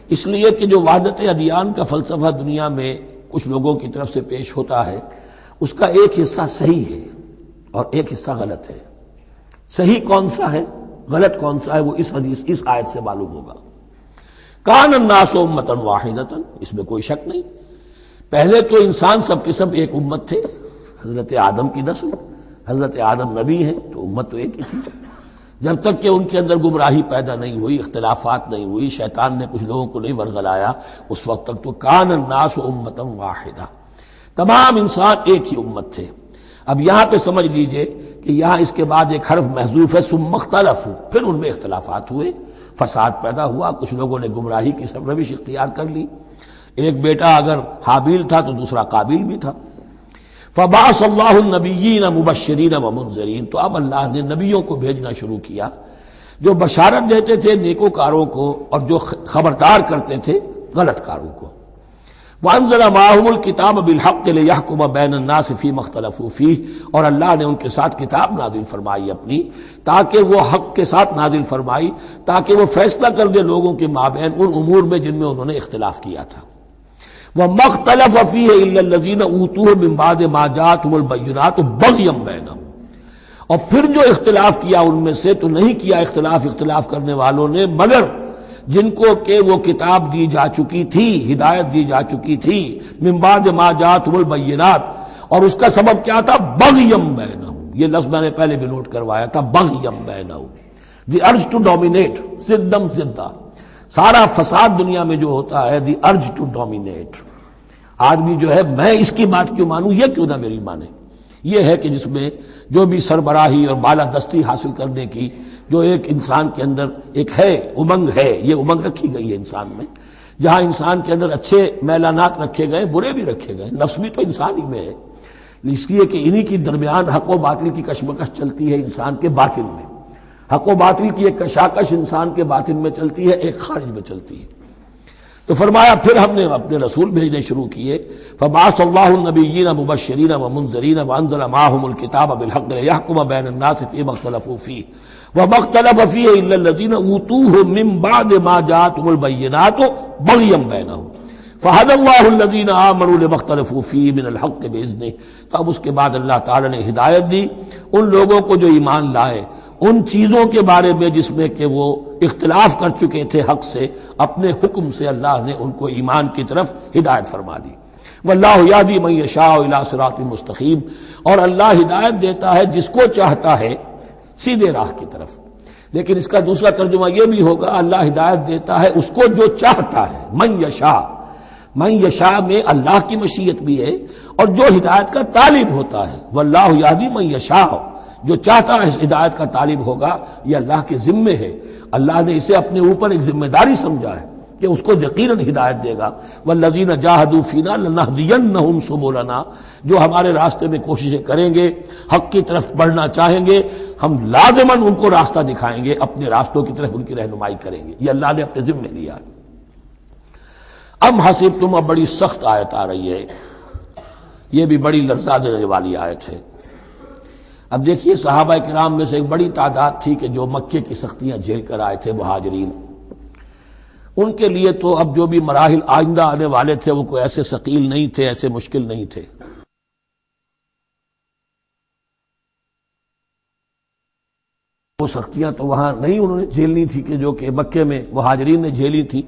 اس لیے کہ جو وحدت ادیان کا فلسفہ دنیا میں کچھ لوگوں کی طرف سے پیش ہوتا ہے، اس کا ایک حصہ صحیح ہے اور ایک حصہ غلط ہے۔ صحیح کون سا ہے، غلط کون سا ہے، وہ اس حدیث، اس آیت سے معلوم ہوگا۔ کان الناس امۃ واحدۃ، اس میں کوئی شک نہیں۔ پہلے تو انسان سب کے سب ایک امت تھے، حضرت آدم کی نسل، حضرت آدم نبی ہیں تو امت تو ایک ہی تھی، جب تک کہ ان کے اندر گمراہی پیدا نہیں ہوئی، اختلافات نہیں ہوئی، شیطان نے کچھ لوگوں کو نہیں ورگلایا، اس وقت تک تو کان الناس امۃ واحدہ، تمام انسان ایک ہی امت تھے۔ اب یہاں پہ سمجھ لیجئے کہ یہاں اس کے بعد ایک حرف محذوف ہے، ثم اختلفوا، پھر ان میں اختلافات ہوئے، فساد پیدا ہوا، کچھ لوگوں نے گمراہی کی روش اختیار کر لی۔ ایک بیٹا اگر حابیل تھا تو دوسرا قابیل بھی تھا۔ فبعث اللہ النبیین مبشرین ومنذرین، تو اب اللہ نے نبیوں کو بھیجنا شروع کیا جو بشارت دیتے تھے نیکوکاروں کو اور جو خبردار کرتے تھے غلط کاروں کو۔ وانزل معهم الکتاب بالحق لیحکم بین الناس فیما اختلفوا فیہ، اور اللہ نے ان کے ساتھ کتاب نازل فرمائی اپنی، تاکہ وہ حق کے ساتھ نازل فرمائی، تاکہ وہ فیصلہ کر دے لوگوں کے مابین ان امور میں جن میں انہوں نے اختلاف کیا تھا۔ وَمَا اخْتَلَفَ فِيهِ إِلَّا الَّذِينَ أُوتُوهُ مِن بَعْدِ مَا جَاءَتْهُمُ الْبَيِّنَاتُ بَغْيًا بَيْنَهُمْ، اور پھر جو اختلاف کیا ان میں سے تو نہیں کیا اختلاف کرنے والوں نے مگر جن کو کہ وہ کتاب دی جا چکی تھی، ہدایت دی جا چکی تھی، من بعد ما جاءتهم البینات، اور اس کا سبب کیا تھا؟ بغیم بینہم، یہ لفظ میں نے پہلے بھی نوٹ کروایا تھا، بغیم بینہم، دی ارج ٹو ڈومینیٹ، زدم زدہ، سارا فساد دنیا میں جو ہوتا ہے، دی ارج ٹو ڈومینیٹ، آدمی جو ہے میں اس کی بات کیوں مانوں، یہ کیوں نہ میری مانے، یہ ہے کہ جس میں جو بھی سربراہی اور بالادستی حاصل کرنے کی جو ایک انسان کے اندر ایک ہے امنگ ہے، یہ امنگ رکھی گئی ہے انسان میں، جہاں انسان کے اندر اچھے میلانات رکھے گئے، برے بھی رکھے گئے، نفس بھی تو انسان ہی میں ہے، اس لیے کہ انہی کی درمیان حق و باطل کی کشمکش چلتی ہے انسان کے باطن میں، حق و باطل کی ایک کشاکش انسان کے باطن میں چلتی ہے، ایک خارج میں چلتی ہے۔ تو فرمایا پھر ہم نے اپنے رسول بھیجنے شروع کیے، فبعث اللہ النبیین مبشرین ومنذرین وانزل معهم الکتاب بالحق لیحکم بین الناس فیما اختلفوا فیہ وما اختلف فیہ الا الذین اوتوہ من بعد ما جاءتهم البینات بغیا بینہم فہدی اللہ الذین آمنوا لما اختلفوا فیہ من الحق باذنہ۔ تو اب اس کے بعد اللہ تعالی نے ہدایت دی ان لوگوں کو جو ایمان لائے ان چیزوں کے بارے میں جس میں کہ وہ اختلاف کر چکے تھے حق سے، اپنے حکم سے اللہ نے ان کو ایمان کی طرف ہدایت فرما دی۔ واللہ یہدی من یشاء الی صراط مستقیم، اور اللہ ہدایت دیتا ہے جس کو چاہتا ہے سیدھے راہ کی طرف۔ لیکن اس کا دوسرا ترجمہ یہ بھی ہوگا اللہ ہدایت دیتا ہے اس کو جو چاہتا ہے، من یشاء، من یشاء میں اللہ کی مشیت بھی ہے اور جو ہدایت کا طالب ہوتا ہے، واللہ یہدی من یشاء، جو چاہتا ہے اس ہدایت کا طالب ہوگا، یہ اللہ کے ذمے ہے، اللہ نے اسے اپنے اوپر ایک ذمہ داری سمجھا ہے کہ اس کو یقیناً ہدایت دے گا۔ والذین جاہدوا فینا لنہدینہم سبلنا، جو ہمارے راستے میں کوششیں کریں گے، حق کی طرف بڑھنا چاہیں گے، ہم لازماً ان کو راستہ دکھائیں گے، اپنے راستوں کی طرف ان کی رہنمائی کریں گے، یہ اللہ نے اپنے ذمے لیا۔ ام حسبتم، اب بڑی سخت آیت آ رہی ہے، یہ بھی بڑی لرزا دینے والی آیت ہے۔ اب دیکھیے صحابہ کرام میں سے ایک بڑی تعداد تھی کہ جو مکے کی سختیاں جھیل کر آئے تھے، مہاجرین، ان کے لیے تو اب جو بھی مراحل آئندہ آنے والے تھے وہ کوئی ایسے ثقیل نہیں تھے، ایسے مشکل نہیں تھے۔ وہ سختیاں تو وہاں نہیں انہوں نے جھیلنی تھی کہ جو کہ مکے میں مہاجرین نے جھیلی تھی،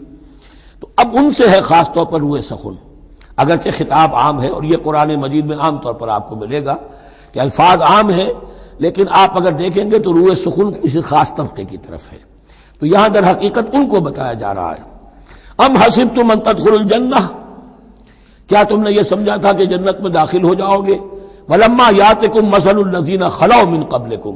تو اب ان سے ہے خاص طور پر روئے سخن، اگرچہ خطاب عام ہے، اور یہ قرآن مجید میں عام طور پر آپ کو ملے گا کہ الفاظ عام ہیں، لیکن آپ اگر دیکھیں گے تو روئے سخن کسی خاص طبقے کی طرف ہے۔ تو یہاں در حقیقت ان کو بتایا جا رہا ہے. ام حسبتم ان تدخلوا الجنہ، کیا تم نے یہ سمجھا تھا کہ جنت میں داخل ہو جاؤ گے؟ ولما یاتکم مثل الذین خلوا من قبلکم،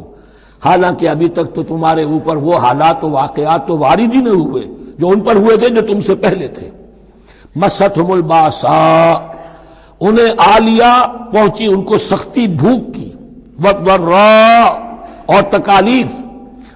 حالانکہ ابھی تک تو تمہارے اوپر وہ حالات و واقعات تو وارد ہی نہیں ہوئے جو ان پر ہوئے تھے جو تم سے پہلے تھے. مستہم الباساء، انہیں آ لیا، پہنچی ان کو سختی بھوک کی، والضراء اور تکالیف،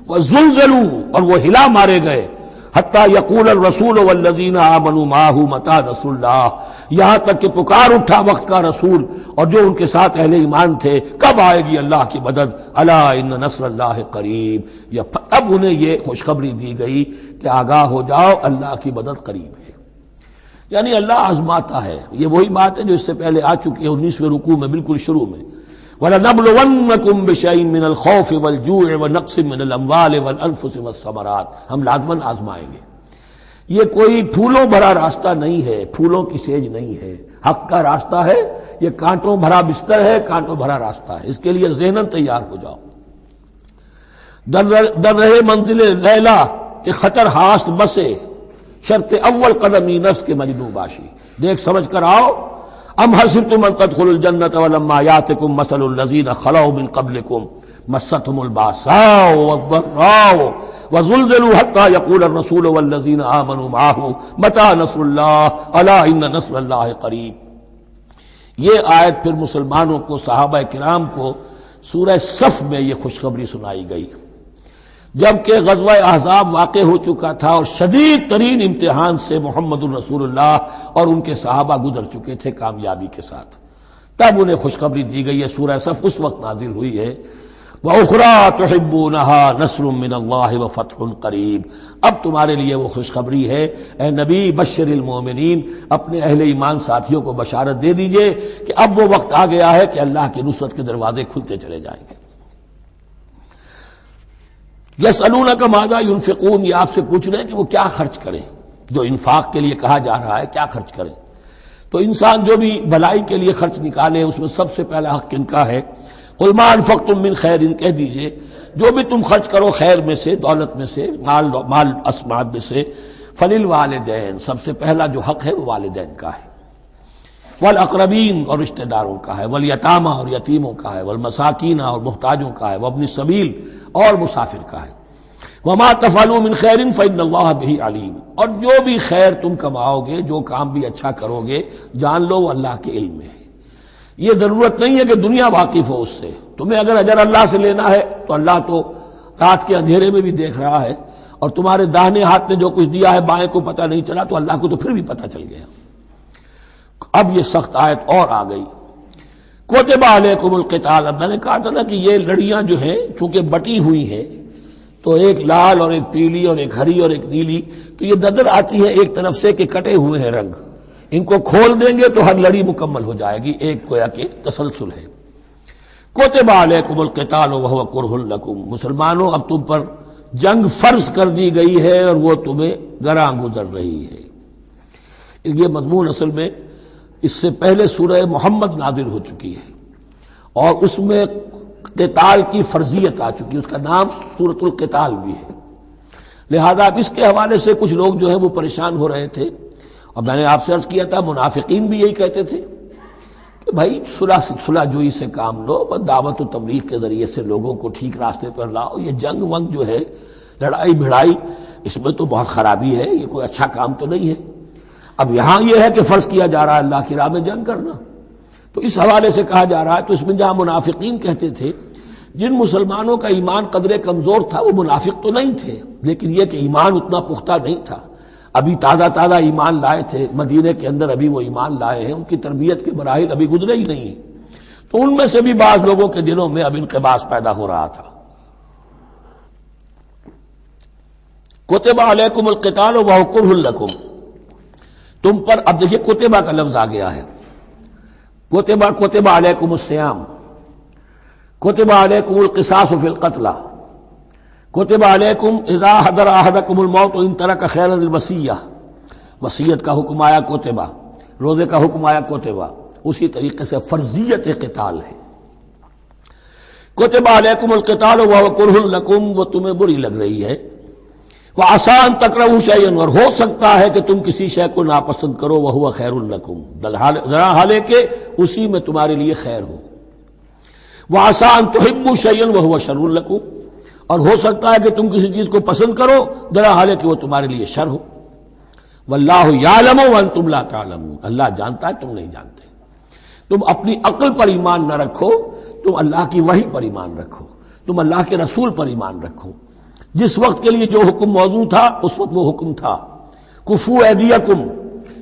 وزلزلوا اور وہ ہلا مارے گئے، حتی یقول الرسول والذین آمنوا معہ متی نصر اللہ، یہاں تک کہ پکار اٹھا وقت کا رسول اور جو ان کے ساتھ اہل ایمان تھے، کب آئے گی اللہ کی مدد؟ الا ان نصر اللہ قریب، اب انہیں یہ خوشخبری دی گئی کہ آگاہ ہو جاؤ، اللہ کی مدد قریب ہے. یعنی اللہ آزماتا ہے. یہ وہی بات ہے جو اس سے پہلے آ چکی ہے 19ویں رکوع میں بالکل شروع میں، وَلَنَبْلُوَنَّكُمْ بِشَيْءٍ مِّنَ الْخَوْفِ وَالْجُوعِ وَنَقْصٍ مِّنَ الْأَمْوَالِ وَالْأَنفُسِ وَالثَّمَرَاتِ، ہم لازماً آزمائیں گے. یہ کوئی پھولوں بھرا راستہ نہیں ہے، پھولوں کی سیج نہیں ہے، حق کا راستہ ہے. یہ کانٹوں بھرا بستر ہے، کانٹوں بھرا راستہ ہے. اس کے لیے ذہناً تیار ہو جاؤ. در رہے منزل لیلا کہ خطر ہاست بسے، شرط اول قدمی نفس کے مجنوں باشی، دیکھ سمجھ کر آؤ. ام حسبتم ان تدخلوا الجنة ولما ياتكم مثل الذين خلوا من قبلكم مستهم الباساء والضراء وزلزلوا حتى يقول الرسول والذين آمنوا معه متى نصر الله الا ان نصر الله قریب. یہ آیت پھر مسلمانوں کو، صحابہ کرام کو سورہ صف میں یہ خوشخبری سنائی گئی جبکہ غزوہ احزاب واقع ہو چکا تھا اور شدید ترین امتحان سے محمد الرسول اللہ اور ان کے صحابہ گزر چکے تھے کامیابی کے ساتھ. تب انہیں خوشخبری دی گئی ہے. سورہ صف اس وقت نازل ہوئی ہے. وَأُخْرَىٰ تُحِبُّونَهَا نَصْرٌ مِّنَ اللَّهِ وَفَتْحٌ قَرِیب. اب تمہارے لیے وہ خوشخبری ہے، اے نبی بشر المومنین، اپنے اہل ایمان ساتھیوں کو بشارت دے دیجئے کہ اب وہ وقت آ گیا ہے کہ اللہ کی نصرت کے دروازے کھلتے چلے جائیں گے. یسألونک ماذا ینفقون، یہ آپ سے پوچھ رہے ہیں کہ وہ کیا خرچ کریں. جو انفاق کے لیے کہا جا رہا ہے کیا خرچ کریں، تو انسان جو بھی بھلائی کے لیے خرچ نکالے اس میں سب سے پہلا حق ان کا ہے. قل ما انفقتم من خیر، کہہ دیجئے جو بھی تم خرچ کرو خیر میں سے، دولت میں سے، مال اسباب میں سے، فللوالدین، سب سے پہلا جو حق ہے وہ والدین کا ہے، والاقربین اور رشتہ داروں کا ہے، والیتامى اور یتیموں کا ہے، والمساکین اور محتاجوں کا ہے، وابن السبیل اور مسافر کا ہے. وما تفعلوا من خیر فإن اللہ بہ علیم، اور جو بھی خیر تم کماؤ گے، جو کام بھی اچھا کرو گے، جان لو وہ اللہ کے علم میں ہے. یہ ضرورت نہیں ہے کہ دنیا واقف ہو اس سے. تمہیں اگر اجر اللہ سے لینا ہے تو اللہ تو رات کے اندھیرے میں بھی دیکھ رہا ہے، اور تمہارے داہنے ہاتھ نے جو کچھ دیا ہے بائیں کو پتہ نہیں چلا تو اللہ کو تو پھر بھی پتہ چل گیا. اب یہ سخت آیت اور آ گئی. کتب علیکم القتال، اب میں نے کہا تھا نا کہ یہ لڑیاں جو ہیں چونکہ بٹی ہوئی ہیں تو ایک لال اور ایک پیلی اور ایک ہری اور ایک نیلی، تو یہ نظر آتی ہے ایک طرف سے کہ کٹے ہوئے ہیں رنگ. ان کو کھول دیں گے تو ہر لڑی مکمل ہو جائے گی، ایک گویا کہ تسلسل ہے. کتب علیکم القتال وہو کرہ لکم، مسلمانوں اب تم پر جنگ فرض کر دی گئی ہے اور وہ تمہیں گراں گزر رہی ہے. یہ مضمون اصل میں اس سے پہلے سورہ محمد نازل ہو چکی ہے اور اس میں قتال کی فرضیت آ چکی ہے، اس کا نام سورۃ القتال بھی ہے. لہذا اب اس کے حوالے سے کچھ لوگ جو ہیں وہ پریشان ہو رہے تھے، اور میں نے آپ سے عرض کیا تھا منافقین بھی یہی کہتے تھے کہ بھائی صلح جوئی سے کام لو، بس دعوت و تبلیغ کے ذریعے سے لوگوں کو ٹھیک راستے پر لاؤ. یہ جنگ ونگ جو ہے، لڑائی بھڑائی، اس میں تو بہت خرابی ہے، یہ کوئی اچھا کام تو نہیں ہے. اب یہاں یہ ہے کہ فرض کیا جا رہا ہے اللہ کی راہ میں جنگ کرنا، تو اس حوالے سے کہا جا رہا ہے. تو اس میں جہاں منافقین کہتے تھے، جن مسلمانوں کا ایمان قدرے کمزور تھا وہ منافق تو نہیں تھے، لیکن یہ کہ ایمان اتنا پختہ نہیں تھا، ابھی تازہ ایمان لائے تھے، مدینے کے اندر ابھی وہ ایمان لائے ہیں، ان کی تربیت کے مراحل ابھی گزرے ہی نہیں ہیں. تو ان میں سے بھی بعض لوگوں کے دلوں میں اب انقباض پیدا ہو رہا تھا. کتب علیکم القتال وہو کرہ لکم، تم پر اب دیکھیے کتبہ کا لفظ آ گیا ہے. کتب علیکم الصیام، کتب علیکم القصاص فی القتلى، کتب علیکم اذا حضر احدکم الموت ان ترک خیرا الوصیہ، وصیت کا حکم آیا کتبہ، روزے کا حکم آیا کتبہ. اسی طریقے سے فرضیت قتال ہے. کتب علیکم القتال وہو کرہ لکم، وہ تمہیں بری لگ رہی ہے. وَعَسَىٰ أَن تَكْرَهُوا شَيْئًا، اور ہو سکتا ہے کہ تم کسی شے کو ناپسند کرو، وَهُوَ خَيْرٌ لَكُمْ، ذرا حالانکہ اسی میں تمہارے لیے خیر ہو۔ وَعَسَىٰ أَن تُحِبُّوا شَيْئًا وَهُوَ شَرٌّ لَكُمْ، اور ہو سکتا ہے کہ تم کسی چیز کو پسند کرو ذرا حالانکہ وہ تمہارے لیے شر ہو۔ وَاللَّهُ يَعْلَمُ وَأَنتُمْ لَا تَعْلَمُونَ، اللہ جانتا ہے تم نہیں جانتے۔ تم اپنی عقل پر ایمان نہ رکھو، تم اللہ کی وحی پر ایمان رکھو، تم اللہ کے رسول پر ایمان رکھو۔ جس وقت کے لیے جو حکم موضوع تھا اس وقت وہ حکم تھا، کفو ایدیکم،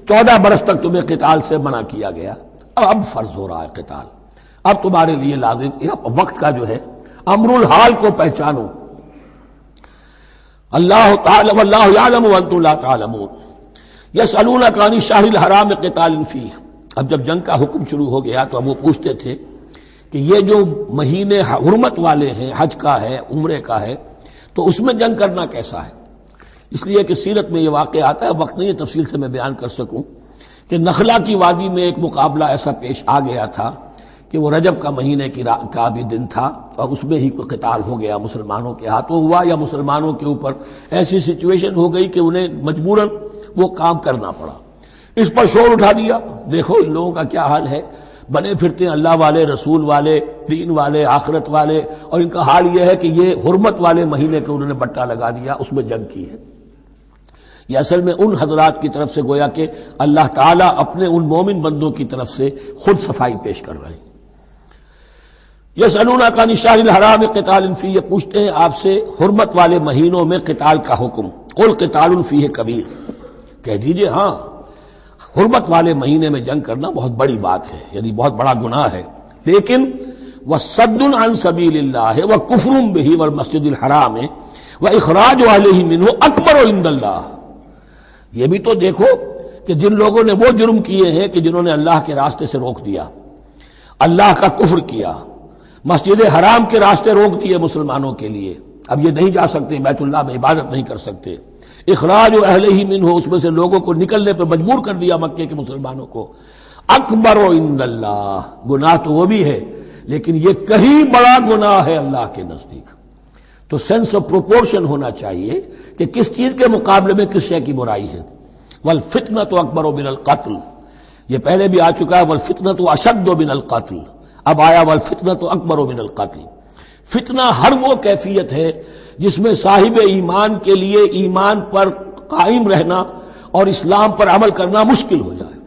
14 برس تک تمہیں قتال سے منع کیا گیا، اب فرض ہو رہا ہے قتال، اب تمہارے لیے لازم، وقت کا جو ہے امر الحال کو پہچانو۔ اللہ تعالی واللہ یعلم وانتم لا تعلمون، یسألونک عن الشہر الحرام قتال فیہ، اب جب جنگ کا حکم شروع ہو گیا تو اب وہ پوچھتے تھے کہ یہ جو مہینے حرمت والے ہیں، حج کا ہے، عمرے کا ہے، تو اس میں جنگ کرنا کیسا ہے؟ اس لیے کہ سیرت میں یہ واقعہ آتا ہے، وقت نہیں ہے تفصیل سے میں بیان کر سکوں، کہ نخلا کی وادی میں ایک مقابلہ ایسا پیش آ گیا تھا کہ وہ رجب کا مہینے کا بھی دن تھا، اور اس میں ہی کوئی قتال ہو گیا، مسلمانوں کے ہاتھوں ہوا یا مسلمانوں کے اوپر ایسی سچویشن ہو گئی کہ انہیں مجبوراً وہ کام کرنا پڑا۔ اس پر شور اٹھا دیا، دیکھو ان لوگوں کا کیا حال ہے، بنے پھرتے ہیں اللہ والے، رسول والے، دین والے، آخرت والے، اور ان کا حال یہ ہے کہ یہ حرمت والے مہینے کو انہوں نے بٹا لگا دیا، اس میں جنگ کی ہے۔ یہ اصل میں ان حضرات کی طرف سے گویا کہ اللہ تعالیٰ اپنے ان مومن بندوں کی طرف سے خود صفائی پیش کر رہے ہیں۔ یسألونک عن الشہر الحرام قتال فیہ، یہ پوچھتے ہیں آپ سے حرمت والے مہینوں میں قتال کا حکم، قل قتال فیہ کبیر، کہہ دیجئے ہاں حرمت والے مہینے میں جنگ کرنا بہت بڑی بات ہے، یعنی بہت بڑا گناہ ہے، لیکن وَصَدٌّ عَن سَبِيلِ اللَّهِ وَكُفْرٌ بِهِ وَالْمَسْجِدِ الْحَرَامِ وَإِخْرَاجُ أَهْلِهِ مِنْهُ أَكْبَرُ عِندَ اللَّهِ، یہ بھی تو دیکھو کہ جن لوگوں نے وہ جرم کیے ہیں کہ جنہوں نے اللہ کے راستے سے روک دیا، اللہ کا کفر کیا، مسجد حرام کے راستے روک دیے مسلمانوں کے لیے، اب یہ نہیں جا سکتے، بیت اللہ میں عبادت نہیں کر سکتے، اخراج اہلہ منہ، اس میں سے لوگوں کو نکلنے پہ مجبور کر دیا مکے کے مسلمانوں کو، اکبر عند اللہ، گناہ تو وہ بھی ہے لیکن یہ کہیں بڑا گناہ ہے اللہ کے نزدیک۔ تو سینس آف پروپورشن ہونا چاہیے کہ کس چیز کے مقابلے میں کس شے کی برائی ہے۔ والفتنۃ اکبر من القتل، یہ پہلے بھی آ چکا ہے، والفتنۃ اشد من القتل، اب آیا والفتنۃ اکبر من القتل۔ فتنہ ہر وہ کیفیت ہے جس میں صاحب ایمان کے لیے ایمان پر قائم رہنا اور اسلام پر عمل کرنا مشکل ہو جائے۔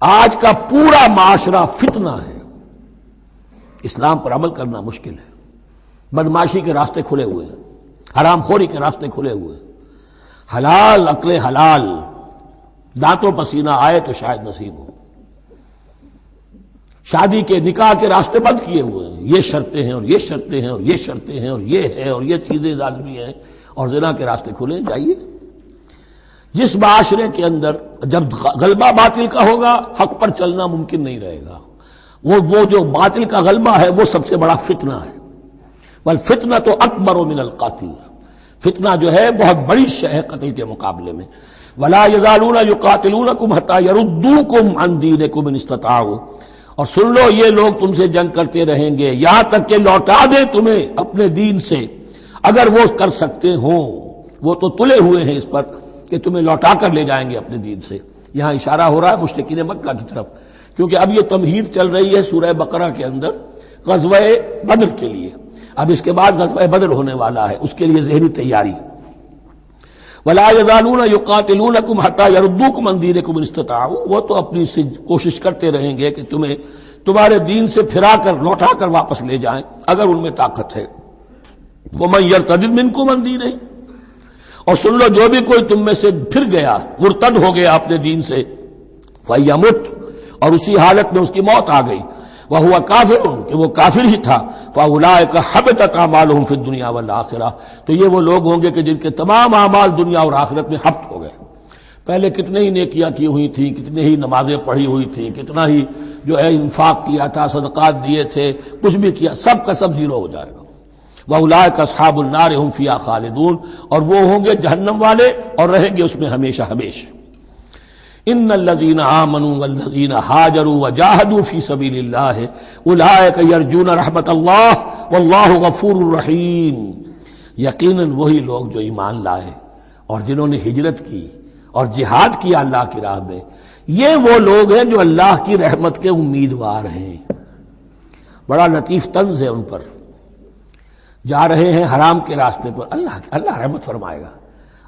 آج کا پورا معاشرہ فتنہ ہے، اسلام پر عمل کرنا مشکل ہے، بدماشی کے راستے کھلے ہوئے ہیں، حرام خوری کے راستے کھلے ہوئے ہیں، حلال عقل حلال دانتوں پسینہ آئے تو شاید نصیب ہو، شادی کے نکاح کے راستے بند کیے ہوئے ہیں، یہ شرطیں ہیں اور یہ شرطیں ہیں اور یہ شرطیں ہیں اور یہ ہے اور یہ چیزیں لازمی ہیں، اور زنا کے راستے کھلے جائیے۔ جس معاشرے کے اندر جب غلبہ باطل کا ہوگا حق پر چلنا ممکن نہیں رہے گا، وہ جو باطل کا غلبہ ہے وہ سب سے بڑا فتنہ ہے۔ والفتنۃ اکبر من القتل، فتنہ جو ہے بہت بڑی شے ہے قتل کے مقابلے میں۔ ولا یزالون یقاتلونکم حتی یردوکم عن دینکم ان استطاعوا، اور سن لو یہ لوگ تم سے جنگ کرتے رہیں گے یہاں تک کہ لوٹا دیں تمہیں اپنے دین سے، اگر وہ کر سکتے ہوں، وہ تو تلے ہوئے ہیں اس پر کہ تمہیں لوٹا کر لے جائیں گے اپنے دین سے۔ یہاں اشارہ ہو رہا ہے مشرکین مکہ کی طرف، کیونکہ اب یہ تمہید چل رہی ہے سورہ بقرہ کے اندر غزوہ بدر کے لیے، اب اس کے بعد غزوہ بدر ہونے والا ہے، اس کے لیے ذہنی تیاری۔ ولا یزالون یقاتلونکم حتی یردوکم عن دینکم ان استطاعوا، وہ تو اپنی سے کوشش کرتے رہیں گے کہ تمہیں تمہارے دین سے پھرا کر لوٹا کر واپس لے جائیں اگر ان میں طاقت ہے۔ ومن یرتد منکم عن دینہ، اور سن لو جو بھی کوئی تم میں سے پھر گیا، مرتد ہو گیا اپنے دین سے، فیمت، اور اسی حالت میں اس کی موت آ گئی، وہو کافر، کہ وہ کافر ہی تھا، فاولئک حبطت اعمالهم فی الدنیا والآخرہ، تو یہ وہ لوگ ہوں گے کہ جن کے تمام اعمال دنیا اور آخرت میں حبط ہو گئے۔ پہلے کتنے ہی نیکیاں کی ہوئی تھیں، کتنے ہی نمازیں پڑھی ہوئی تھیں، کتنا ہی جو ہے انفاق کیا تھا، صدقات دیے تھے، کچھ بھی کیا، سب کا سب زیرو ہو جائے گا۔ وَأُولَٰئِكَ أَصْحَابُ النَّارِ هُمْ فِيهَا خَالِدُونَ، اور وہ ہوں گے جہنم والے اور رہیں گے اس میں ہمیشہ ہمیشہ۔ ان الذين آمنوا والذين هاجروا وجاهدوا في سبيل الله اولئك يرجون رحمت الله والله غفور رحيم، یقیناً وہی لوگ جو ایمان لائے اور جنہوں نے ہجرت کی اور جہاد کیا اللہ کی راہ میں، یہ وہ لوگ ہیں جو اللہ کی رحمت کے امیدوار ہیں۔ بڑا لطیف طنز ہے ان پر، جا رہے ہیں حرام کے راستے پر، اللہ رحمت فرمائے گا۔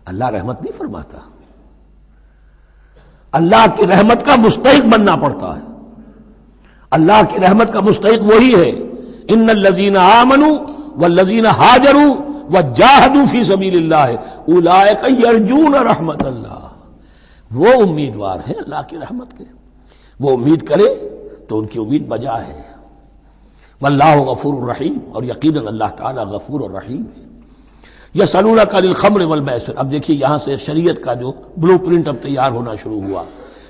اللہ رحمت نہیں فرماتا، اللہ کی رحمت کا مستحق بننا پڑتا ہے۔ اللہ کی رحمت کا مستحق وہی ہے، ان الذین آمنوا والذین ہاجروا وجاہدوا فی سبیل اللہ اولئک یرجون رحمت اللہ۔ وہ امیدوار ہیں اللہ کی رحمت کے، وہ امید کرے تو ان کی امید بجا ہے۔ واللہ غفور الرحیم، اور یقیناً اللہ تعالیٰ غفور الرحیم ہے۔ یسألونک عن الخمر والمیسر، اب دیکھیے یہاں سے شریعت کا جو بلو پرنٹ اب تیار ہونا شروع ہوا،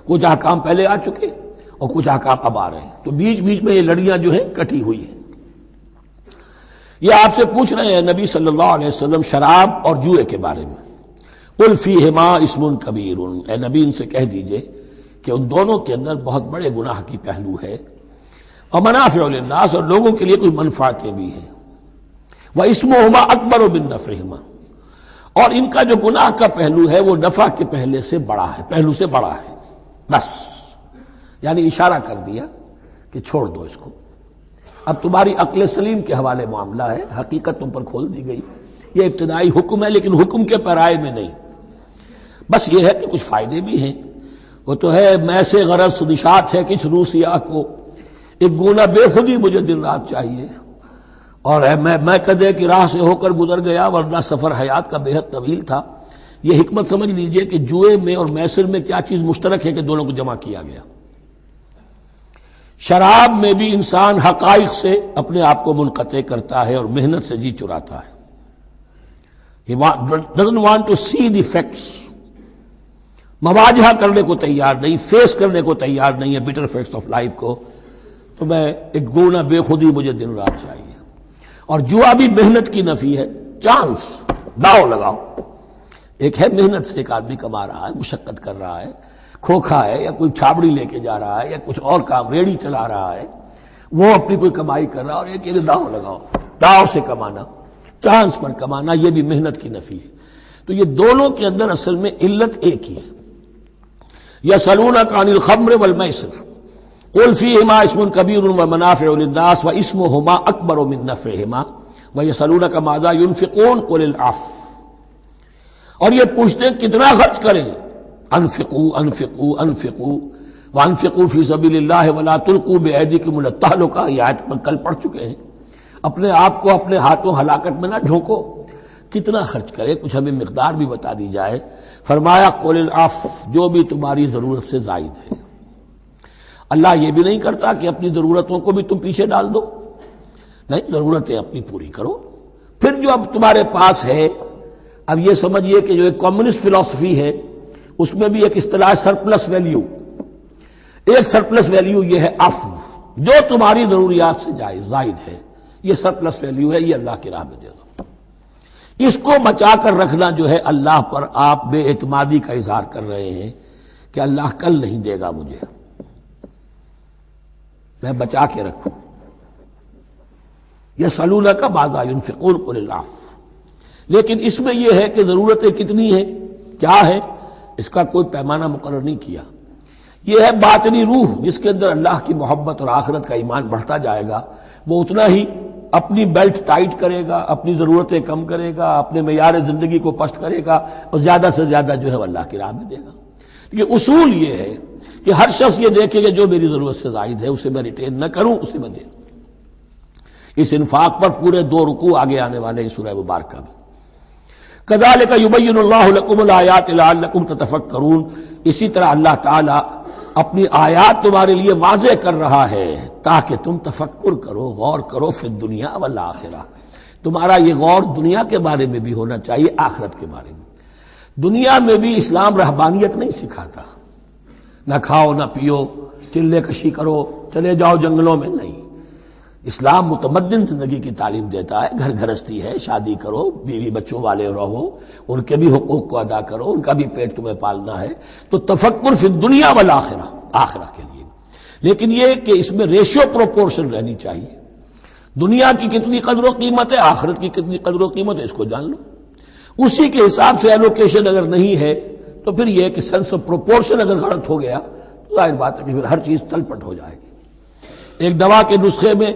کچھ احکام پہلے آ چکے اور کچھ احکام اب آ رہے ہیں، تو بیچ بیچ میں یہ لڑیاں جو ہیں کٹی ہوئی ہیں۔ یہ آپ سے پوچھ رہے ہیں نبی صلی اللہ علیہ وسلم شراب اور جوئے کے بارے میں، قل فیہما اسم کبیر، اے نبی ان سے کہہ دیجئے کہ ان دونوں کے اندر بہت بڑے گناہ کی پہلو ہے، ومنافع للناس، اور لوگوں کے لیے کوئی منفعتیں بھی ہیں، واسمہما اکبر من نفعہما، اور ان کا جو گناہ کا پہلو ہے وہ نفع کے پہلو سے بڑا ہے، بس یعنی اشارہ کر دیا کہ چھوڑ دو اس کو، اب تمہاری عقل سلیم کے حوالے معاملہ ہے، حقیقت تم پر کھول دی گئی، یہ ابتدائی حکم ہے لیکن حکم کے پیرائے میں نہیں، بس یہ ہے کہ کچھ فائدے بھی ہیں، وہ تو ہے میں سے غرض نشاط ہے کچھ روسیا کو، ایک گونا بے خودی مجھے دن رات چاہیے، اور میں کدے کی راہ سے ہو کر گزر گیا ورنہ سفر حیات کا بے حد طویل تھا۔ یہ حکمت سمجھ لیجئے کہ جوئے میں اور میسر میں کیا چیز مشترک ہے کہ دونوں کو جمع کیا گیا۔ شراب میں بھی انسان حقائق سے اپنے آپ کو منقطع کرتا ہے اور محنت سے جی چراتا ہے، He doesn't want to see the facts، مواجہہ کرنے کو تیار نہیں، فیس کرنے کو تیار نہیں ہے bitter facts آف لائف کو، تو میں ایک گونا بے خودی مجھے دن رات چاہیے۔ اور جوا بھی محنت کی نفی ہے، چانس، داؤ لگاؤ، ایک ہے محنت سے ایک آدمی کما رہا ہے، مشقت کر رہا ہے، کھوکھا ہے یا کوئی چھابڑی لے کے جا رہا ہے یا کچھ اور کام ریڑھی چلا رہا ہے، وہ اپنی کوئی کمائی کر رہا ہے، اور ایک یہ داؤ لگاؤ، داؤ سے کمانا، چانس پر کمانا، یہ بھی محنت کی نفی ہے۔ تو یہ دونوں کے اندر اصل میں علت ایک ہی ہے۔ یسألونک عن الخمر والمیسر قل فیہما اسم کبیر ومنافع للناس واسمہما اکبر من نفعہما ویسألونک ماذا ینفقون قل العفو، اور یہ پوچھتے ہیں کتنا خرچ کریں، انفقوا انفقوا انفقوا وانفقوا فی سبیل اللہ ولا تلقوا بایدیکم الی التہلکہ، یہ آیت پر کل پڑھ چکے ہیں۔ اپنے آپ کو اپنے ہاتھوں ہلاکت میں نہ ڈھونکو، کتنا خرچ کرے، کچھ ہمیں مقدار بھی بتا دی جائے۔ فرمایا قل العفو، جو بھی تمہاری ضرورت سے زائد ہے۔ اللہ یہ بھی نہیں کرتا کہ اپنی ضرورتوں کو بھی تم پیچھے ڈال دو، نہیں، ضرورتیں اپنی پوری کرو، پھر جو اب تمہارے پاس ہے، اب یہ سمجھیے کہ جو ایک کمیونسٹ فلسفی ہے اس میں بھی ایک اصطلاح سرپلس ویلیو، ایک سرپلس ویلیو یہ ہے عفو، جو تمہاری ضروریات سے زائد ہے، یہ سرپلس ویلیو ہے، یہ اللہ کی راہ میں دے دو۔ اس کو بچا کر رکھنا جو ہے اللہ پر آپ بے اعتمادی کا اظہار کر رہے ہیں کہ اللہ کل نہیں دے گا مجھے، میں بچا کے رکھوں۔ یسألونک ماذا ینفقون قل العفو، لیکن اس میں یہ ہے کہ ضرورتیں کتنی ہیں، کیا ہے، اس کا کوئی پیمانہ مقرر نہیں کیا۔ یہ ہے باطنی روح، جس کے اندر اللہ کی محبت اور آخرت کا ایمان بڑھتا جائے گا، وہ اتنا ہی اپنی بیلٹ ٹائٹ کرے گا، اپنی ضرورتیں کم کرے گا، اپنے معیار زندگی کو پست کرے گا، اور زیادہ سے زیادہ جو ہے وہ اللہ کی راہ میں دے گا۔ لیکن اصول یہ ہے کہ ہر شخص یہ دیکھے کہ جو میری ضرورت سے زائد ہے اسے میں ریٹین نہ کروں، اسے میں دے دوں۔ اس انفاق پر پورے 2 رکوع آگے آنے والے ہیں سورہ مبارکہ میں۔ کذالک یبین اللہ لکم الآیات لعلکم تتفکرون، اسی طرح اللہ تعالی اپنی آیات تمہارے لیے واضح کر رہا ہے تاکہ تم تفکر کرو، غور کرو، فی الدنیا والآخرہ، تمہارا یہ غور دنیا کے بارے میں بھی ہونا چاہیے، آخرت کے بارے میں۔ دنیا میں بھی اسلام رہبانیت نہیں سکھاتا، نہ کھاؤ نہ پیو، چلے کشی کرو، چلے جاؤ جنگلوں میں، نہیں۔ اسلام متمدن زندگی کی تعلیم دیتا ہے، گھر گھرستی ہے، شادی کرو، بیوی بچوں والے رہو، ان کے بھی حقوق کو ادا کرو، ان کا بھی پیٹ تمہیں پالنا ہے، تو تفکر فی الدنیا والآخرہ، آخرہ کے لیے۔ لیکن یہ کہ اس میں ریشیو پروپورشن رہنی چاہیے، دنیا کی کتنی قدر و قیمت ہے، آخرت کی کتنی قدر و قیمت ہے، اس کو جان لو۔ اسی کے حساب سے ایلوکیشن اگر نہیں ہے تو پھر یہ کہ سینس آف پروپورشن اگر غلط ہو گیا تو ظاہر بات ہے کہ پھر ہر چیز تلپٹ ہو جائے گی۔ ایک دوا کے نسخے میں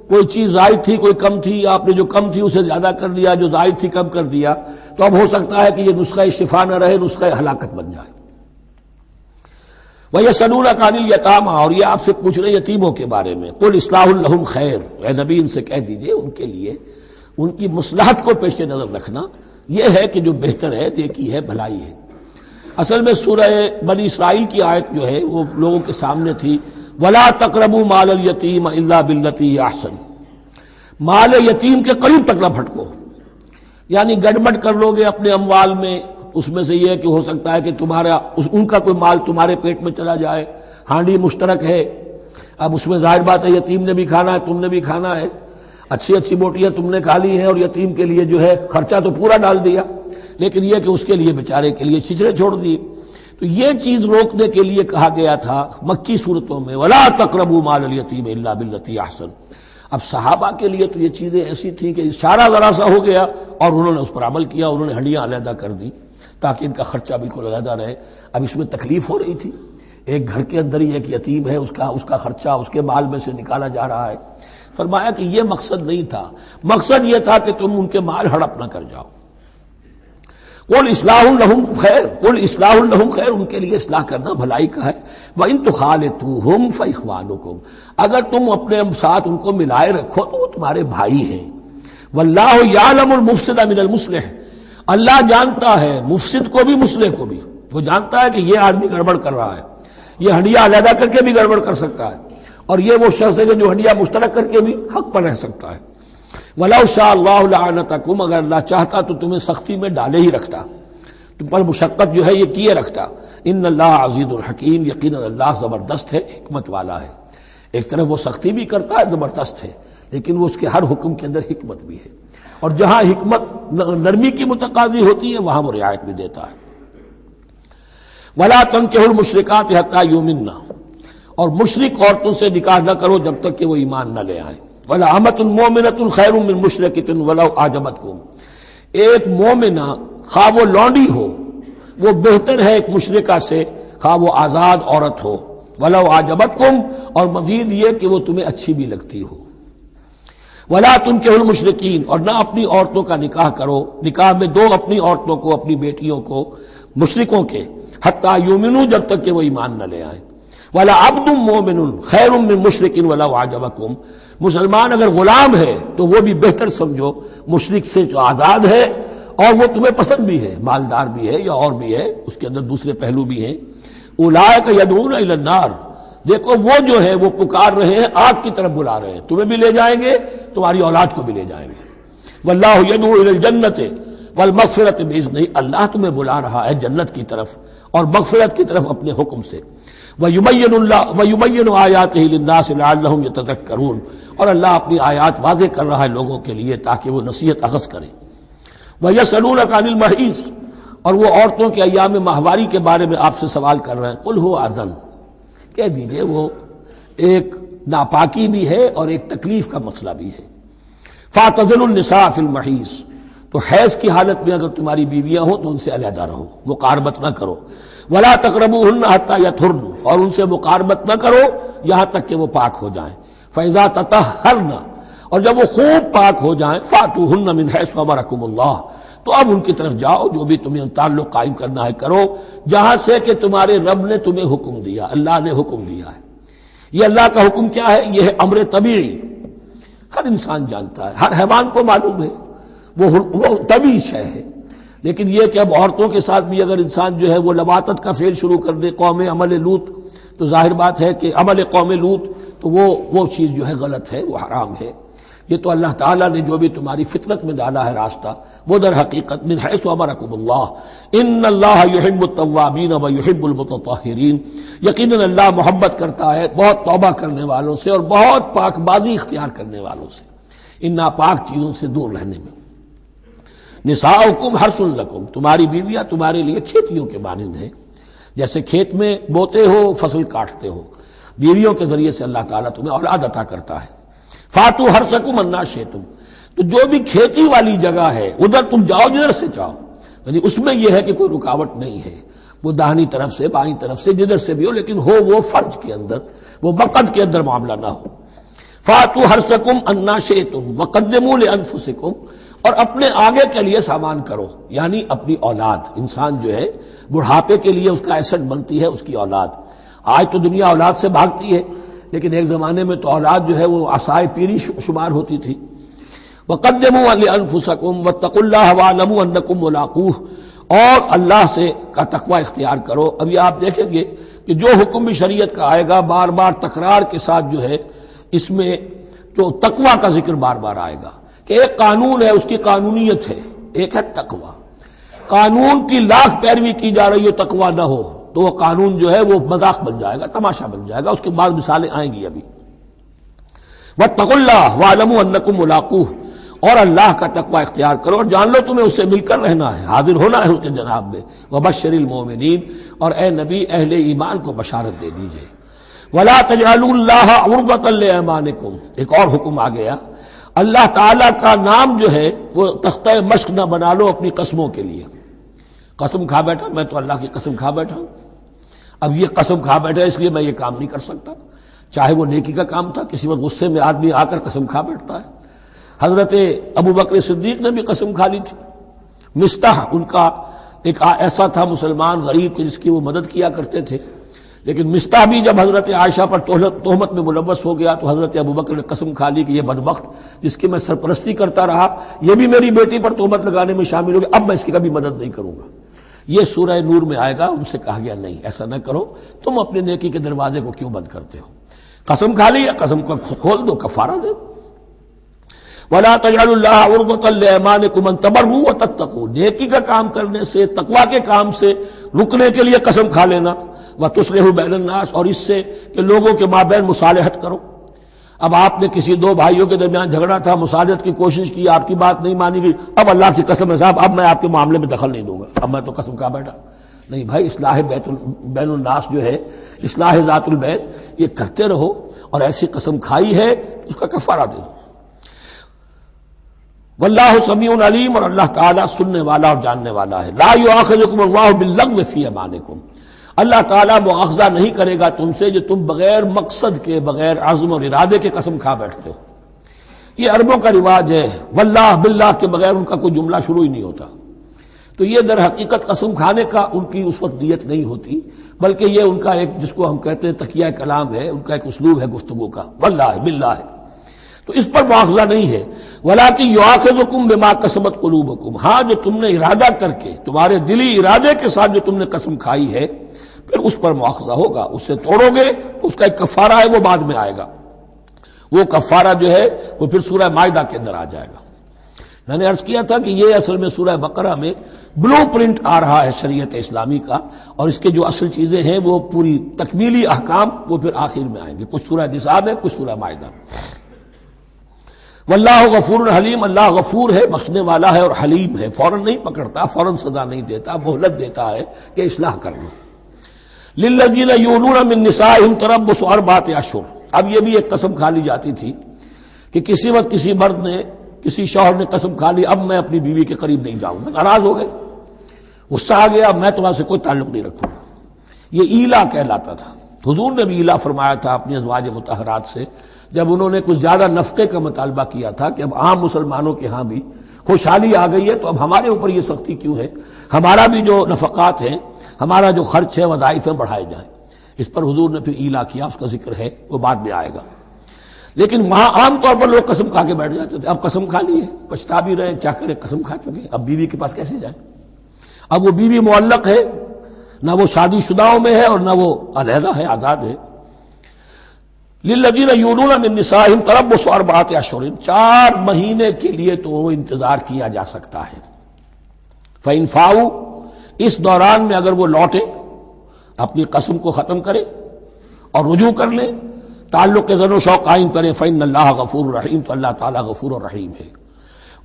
کوئی چیز زائد تھی، کوئی کم تھی، آپ نے جو کم تھی اسے زیادہ کر دیا، جو زائد تھی کم کر دیا، تو اب ہو سکتا ہے کہ یہ نسخہ شفا نہ رہے، نسخہ ہلاکت بن جائے۔ وَيَسْأَلُونَكَ عَنِ الْيَتَامَىٰ، اور یہ آپ سے پوچھ رہے یتیموں کے بارے میں، قُلْ إِصْلَاحٌ لَهُمْ خَيْرٌ، اے نبی ان سے کہہ دیجئے ان کے لیے ان کی مصلحت کو پیش نظر رکھنا یہ ہے کہ جو بہتر ہے، نیکی ہے، بھلائی ہے۔ اصل میں سورہ بنی اسرائیل کی آیت جو ہے وہ لوگوں کے سامنے تھی، وَلَا تَقْرَبُوا مَالَ الْيَتِيمِ إِلَّا بِالَّتِي هِيَ أَحْسَنُ، مال یتیم کے قریب تک نہ پھٹکو، یعنی گڑبڑ کر لو گے اپنے اموال میں، اس میں سے یہ ہے کہ ہو سکتا ہے کہ تمہارا ان کا کوئی مال تمہارے پیٹ میں چلا جائے، ہانڈی مشترک ہے، اب اس میں ظاہر بات ہے یتیم نے بھی کھانا ہے، تم نے بھی کھانا ہے، اچھی اچھی بوٹیاں تم نے کھا لی ہیں اور یتیم کے لیے جو ہے خرچہ تو پورا ڈال دیا، لیکن یہ کہ اس کے لیے بیچارے کے لیے چھچڑے چھوڑ دیے۔ تو یہ چیز روکنے کے لیے کہا گیا تھا مکی صورتوں میں وَلَا تَقْرَبُوا مَالَ الْيَتِيمِ إِلَّا بِالَّتِي أَحْسَنُ۔ اب صحابہ کے لیے تو یہ چیزیں ایسی تھیں کہ اشارہ ذرا سا ہو گیا اور انہوں نے اس پر عمل کیا، انہوں نے ہڈیاں علیحدہ کر دی تاکہ ان کا خرچہ بالکل علیحدہ رہے۔ اب اس میں تکلیف ہو رہی تھی، ایک گھر کے اندر ہی ایک یتیم ہے، اس کا خرچہ اس کے مال میں سے نکالا جا رہا ہے۔ فرمایا کہ یہ مقصد نہیں تھا، مقصد یہ تھا کہ تم ان کے مال ہڑپ نہ کر جاؤ۔ قُلْ إِصْلَاحٌ لَهُمْ خَيْرٌ، قُلْ إِصْلَاحٌ لَهُمْ خَيْرٌ، ان کے لیے اصلاح کرنا بھلائی کا ہے۔ وَإِن تُخَالِطُوهُمْ فَإِخْوَانُكُمْ، اگر تم اپنے ساتھ ان کو ملائے رکھو تو وہ تمہارے بھائی ہیں۔ وَاللَّهُ يَعْلَمُ الْمُفْسِدَ مِنَ الْمُصْلِحِ، اللہ جانتا ہے مفسد کو بھی مصلح کو بھی، وہ جانتا ہے کہ یہ آدمی گڑبڑ کر رہا ہے، یہ ہڈیاں علیحدہ کر کے بھی گڑبڑ کر سکتا ہے، اور یہ وہ شخص ہے کہ جو ہڈیاں مشترک کر کے بھی حق پر رہ سکتا ہے۔ وَلَوْ شَاءَ اللَّهُ لَعَنَتَكُمْ، اگر اللہ چاہتا تو تمہیں سختی میں ڈالے ہی رکھتا، تم پر مشقت جو ہے یہ کیے رکھتا۔ ان اللہ عزیز الحکیم، یقیناً اللہ زبردست ہے، حکمت والا ہے۔ ایک طرف وہ سختی بھی کرتا ہے، زبردست ہے، لیکن وہ اس کے ہر حکم کے اندر حکمت بھی ہے، اور جہاں حکمت نرمی کی متقاضی ہوتی ہے وہاں وہ رعایت بھی دیتا ہے۔ وَلَا تَنكِحُوا الْمُشْرِكَاتِ حَتَّىٰ يُؤْمِنَّ، اور مشرک عورتوں سے نکاح نہ کرو جب تک کہ وہ ایمان نہ لے آئیں۔ وَلَا أَمَةٌ مُؤْمِنَةٌ خَيْرٌ مِّن مُشْرِكَةٍ وَلَوْ أَعْجَبَتْكُمْ، ایک مومنہ خواہ وہ لونڈی ہو وہ بہتر ہے ایک مشرکہ سے خواہ وہ آزاد عورت ہو۔ وَلَوْ أَعْجَبَتْكُمْ، اور مزید یہ کہ وہ تمہیں اچھی بھی لگتی ہو۔ وَلَا تُنكِحُوا الْمُشْرِكِينَ، اور نہ اپنی عورتوں کا نکاح کرو، نکاح میں دو اپنی عورتوں کو، اپنی بیٹیوں کو مشرکوں کے، حتیٰ یؤمنوا، جب تک کہ وہ ایمان نہ لے آئیں۔ وَلَا عَبْدٌ مُؤْمِنٌ خَيْرٌ مِّن مُشْرِكٍ وَلَوْ أَعْجَبَكُمْ، مسلمان اگر غلام ہے تو وہ بھی بہتر سمجھو مشرک سے جو آزاد ہے اور وہ تمہیں پسند بھی ہے، مالدار بھی ہے یا اور بھی ہے، اس کے اندر دوسرے پہلو بھی ہیں۔ اولئک یدعون الی النار، دیکھو وہ جو ہے وہ پکار رہے ہیں، آگ کی طرف بلا رہے ہیں، تمہیں بھی لے جائیں گے، تمہاری اولاد کو بھی لے جائیں گے۔ واللہ یدعو الی الجنۃ والمغفرۃ باذنہ، اللہ تمہیں بلا رہا ہے جنت کی طرف اور مغفرت کی طرف اپنے حکم سے۔ وَيُبَيِّنُ آیاتہ للناس لعلہم یتذکرون، اور اللہ اپنی آیات واضح کر رہا ہے لوگوں کے لیے تاکہ وہ نصیحت اخذ کریں۔ وَيَسْأَلُونَكَ عَنِ الْمَحِيضِ، اور وہ عورتوں کے ایام ماہواری کے بارے میں آپ سے سوال کر رہے ہیں۔ قُلْ هُوَ أَذًى، کہہ دیجئے وہ ایک ناپاکی بھی ہے اور ایک تکلیف کا مسئلہ بھی ہے۔ فَاعْتَزِلُوا النِّسَاءَ فِي الْمَحِيضِ، تو حیض کی حالت میں اگر تمہاری بیویاں ہوں تو ان سے علیحدہ رہو، مقاربت نہ کرو۔ وَلَا تَقْرَبُوهُنَّ حَتَّىٰ يَطْهُرْنَ، اور ان سے مقاربت نہ کرو یہاں تک کہ وہ پاک ہو جائیں۔ فَإِذَا تَطَهَّرْنَ، اور جب وہ خوب پاک ہو جائیں، فَأْتُوهُنَّ مِنْ حَيْثُ أَمَرَكُمُ اللَّهُ، تو اب ان کی طرف جاؤ، جو بھی تمہیں تعلق قائم کرنا ہے کرو، جہاں سے کہ تمہارے رب نے تمہیں حکم دیا، اللہ نے حکم دیا ہے۔ یہ اللہ کا حکم کیا ہے؟ یہ ہے امر طبیعی، ہر انسان جانتا ہے، ہر حیوان کو معلوم ہے، وہ طبیعی شے ہے۔ لیکن یہ کہ اب عورتوں کے ساتھ بھی اگر انسان جو ہے وہ لواطت کا فعل شروع کر دے، قوم عمل لوط، تو ظاہر بات ہے کہ عمل قوم لوط تو وہ چیز جو ہے غلط ہے، وہ حرام ہے۔ یہ تو اللہ تعالیٰ نے جو بھی تمہاری فطرت میں ڈالا ہے راستہ، وہ در حقیقت من حیث امرکم اللہ، ان اللہ یحب التوابین ویحب المتطہرین، یقیناً اللہ محبت کرتا ہے بہت توبہ کرنے والوں سے اور بہت پاک بازی اختیار کرنے والوں سے، ان ناپاک چیزوں سے دور رہنے میں۔ نساؤکم حرث لکم، تمہاری بیویاں تمہارے لیے کھیتیوں کے مانند ہیں، جیسے کھیت میں بوتے ہو، فصل کاٹتے ہو، بیویوں کے ذریعے سے اللہ تعالیٰ تمہیں اولاد عطا کرتا ہے۔ فاتو حرثکم انا شئتم، تو جو بھی کھیتی والی جگہ ہے ادھر تم جاؤ جدھر سے چاہو، یعنی اس میں یہ ہے کہ کوئی رکاوٹ نہیں ہے، وہ داہنی طرف سے بائیں طرف سے جدھر سے بھی ہو، لیکن ہو وہ فرض کے اندر، وہ وقت کے اندر معاملہ نہ ہو۔ فاتو حرثکم انا شئتم وقدموا لانفسکم، اور اپنے آگے کے لیے سامان کرو، یعنی اپنی اولاد۔ انسان جو ہے بڑھاپے کے لیے اس کا ایسٹ بنتی ہے اس کی اولاد۔ آج تو دنیا اولاد سے بھاگتی ہے، لیکن ایک زمانے میں تو اولاد جو ہے وہ عصائے پیری شمار ہوتی تھی۔ وقدموا لانفسکم واتقوا اللہ واعلموا انکم ملاقوہ، اور اللہ سے کا تقوی اختیار کرو۔ ابھی آپ دیکھیں گے کہ جو حکم بھی شریعت کا آئے گا بار بار تکرار کے ساتھ جو ہے اس میں جو تقوی کا ذکر بار بار آئے گا، کہ ایک قانون ہے اس کی قانونیت ہے، ایک ہے تقوی۔ قانون کی لاکھ پیروی کی جا رہی ہو، تقوی نہ ہو تو وہ قانون جو ہے وہ مذاق بن جائے گا، تماشا بن جائے گا۔ اس کے بعد مثالیں آئیں گی ابھی۔ واتقوا اللہ واعلموا انکم ملاقوہ، اور اللہ کا تقوی اختیار کرو اور جان لو تمہیں اس سے مل کر رہنا ہے، حاضر ہونا ہے اس کے جناب میں۔ وبشر المؤمنین، اور اے نبی اہل ایمان کو بشارت دے دیجئے۔ ولا تجعلوا اللہ عرضۃ لایمانکم، ایک اور حکم آ گیا، اللہ تعالیٰ کا نام جو ہے وہ تختہ مشق نہ بنا لو اپنی قسموں کے لیے۔ قسم کھا بیٹھا میں تو اللہ کی قسم کھا بیٹھا ہوں، اب یہ قسم کھا بیٹھا اس لیے میں یہ کام نہیں کر سکتا، چاہے وہ نیکی کا کام تھا۔ کسی وقت غصے میں آدمی آ کر قسم کھا بیٹھتا ہے۔ حضرت ابو بکر صدیق نے بھی قسم کھا لی تھی۔ مستح ان کا ایک ایسا تھا مسلمان غریب کہ جس کی وہ مدد کیا کرتے تھے، لیکن مستح بھی جب حضرت عائشہ پر تہمت میں ملوث ہو گیا تو حضرت ابو بکر نے قسم کھا لی کہ یہ بدبخت جس کی میں سرپرستی کرتا رہا یہ بھی میری بیٹی پر تہمت لگانے میں شامل ہو گیا، اب میں اس کی کبھی مدد نہیں کروں گا۔ یہ سورہ نور میں آئے گا، ان سے کہا گیا نہیں ایسا نہ کرو، تم اپنے نیکی کے دروازے کو کیوں بند کرتے ہو؟ قسم کھا لی، قسم کو کھول دو، کفارہ دے۔ وَلَا تَجْعَلُوا اللَّهَ عُرْضَةً لِأَيْمَانِكُمْ أَن تَبَرُّوا وَتَتَّقُوا، نیکی کا کام کرنے سے، تقوی کے کام سے رکنے کے لیے قسم کھا لینا۔ وَتُصْلِحُوا بَيْنَ النَّاسِ، اور اس سے کہ لوگوں کے مابین مصالحت کرو۔ اب آپ نے کسی دو بھائیوں کے درمیان جھگڑا تھا، مصالحت کی کوشش کی، آپ کی بات نہیں مانی گئی، اب اللہ کی قسم ہے صاحب اب میں آپ کے معاملے میں دخل نہیں دوں گا، اب میں تو قسم کھا بیٹھا۔ نہیں بھائی، اصلاح بین الناس جو ہے، اصلاح ذات البین، یہ کرتے رہو، اور ایسی قسم کھائی ہے اس کا کفارہ دے دو۔ واللہ سمیع علیم، اور اللہ تعالیٰ سننے والا اور جاننے والا ہے۔ لا یؤاخذکم اللہ باللغو فی ایمانکم، اللہ تعالیٰ مؤاخذہ نہیں کرے گا تم سے جو تم بغیر مقصد کے، بغیر عزم اور ارادے کے قسم کھا بیٹھتے ہو۔ یہ عربوں کا رواج ہے، واللہ باللہ کے بغیر ان کا کوئی جملہ شروع ہی نہیں ہوتا۔ تو یہ در حقیقت قسم کھانے کا ان کی اس وقت نیت نہیں ہوتی، بلکہ یہ ان کا ایک جس کو ہم کہتے ہیں تقیہ کلام ہے، ان کا ایک اسلوب ہے گفتگو کا، واللہ باللہ ہے، تو اس پر مؤاخذہ نہیں ہے۔ وَلَٰكِن يُؤَاخِذُكُم بِمَا کَسَبَتْ قُلُوبُكُم، ہاں جو تم نے ارادہ کر کے، تمہارے دلی ارادے کے ساتھ جو تم نے قسم کھائی ہے، پھر اس پر مؤاخذہ ہوگا۔ اس سے توڑو گے تو اس کا ایک کفارہ ہے، وہ بعد میں آئے گا۔ وہ کفارہ جو ہے وہ پھر سورہ مائدہ کے اندر آ جائے گا۔ میں نے عرض کیا تھا کہ یہ اصل میں سورہ بقرہ میں بلو پرنٹ آ رہا ہے شریعت اسلامی کا، اور اس کے جو اصل چیزیں ہیں وہ پوری تکمیلی احکام وہ پھر آخر میں آئیں گے، کچھ سورہ نساء میں، کچھ سورہ مائدہ میں۔ واللہ غفور حلیم، اللہ غفور ہے، بخشنے والا ہے اور حلیم ہے، فوراً نہیں پکڑتا، فوراً سزا نہیں دیتا، مہلت دیتا ہے کہ اصلاح کر لو۔ للذین یولون من نسائہم تربص اربعۃ اشہر، اب یہ بھی ایک قسم کھا لی جاتی تھی کہ کسی وقت کسی مرد نے، کسی شوہر نے قسم کھا لی اب میں اپنی بیوی کے قریب نہیں جاؤں گا، ناراض ہو گئے، غصہ آ گیا، میں تمہارے سے کوئی تعلق نہیں رکھوں گا، یہ ایلا کہلاتا تھا۔ حضور نے بھی ایلا فرمایا تھا اپنی ازواج مطہرات سے جب انہوں نے کچھ زیادہ نفقے کا مطالبہ کیا تھا کہ اب عام مسلمانوں کے ہاں بھی خوشحالی آ گئی ہے تو اب ہمارے اوپر یہ سختی کیوں ہے، ہمارا بھی جو نفقات ہیں، ہمارا جو خرچ ہے، وظائف ہیں، بڑھائے جائیں۔ اس پر حضور نے پھر ایلا کیا، اس کا ذکر ہے، وہ بعد میں آئے گا۔ لیکن وہاں عام طور پر لوگ قسم کھا کے بیٹھ جاتے تھے، اب قسم کھا لی ہے، پچھتا بھی رہے، کیا کریں، قسم کھا چکے، اب بیوی کے پاس کیسے جائیں؟ اب وہ بیوی معلق ہے، نہ وہ شادی شداؤں میں ہے اور نہ وہ علیحدہ ہے، آزاد ہے۔ للذین یولون من نسائہم تربص اربعۃ اشہر، 4 مہینے کے لیے تو وہ انتظار کیا جا سکتا ہے۔ فإن فاؤوا، اس دوران میں اگر وہ لوٹے، اپنی قسم کو ختم کرے اور رجوع کر لیں، تعلق کے زن و شوق قائم کریں، فإن اللہ غفور رحیم، تو اللہ تعالیٰ غفور اور رحیم ہے۔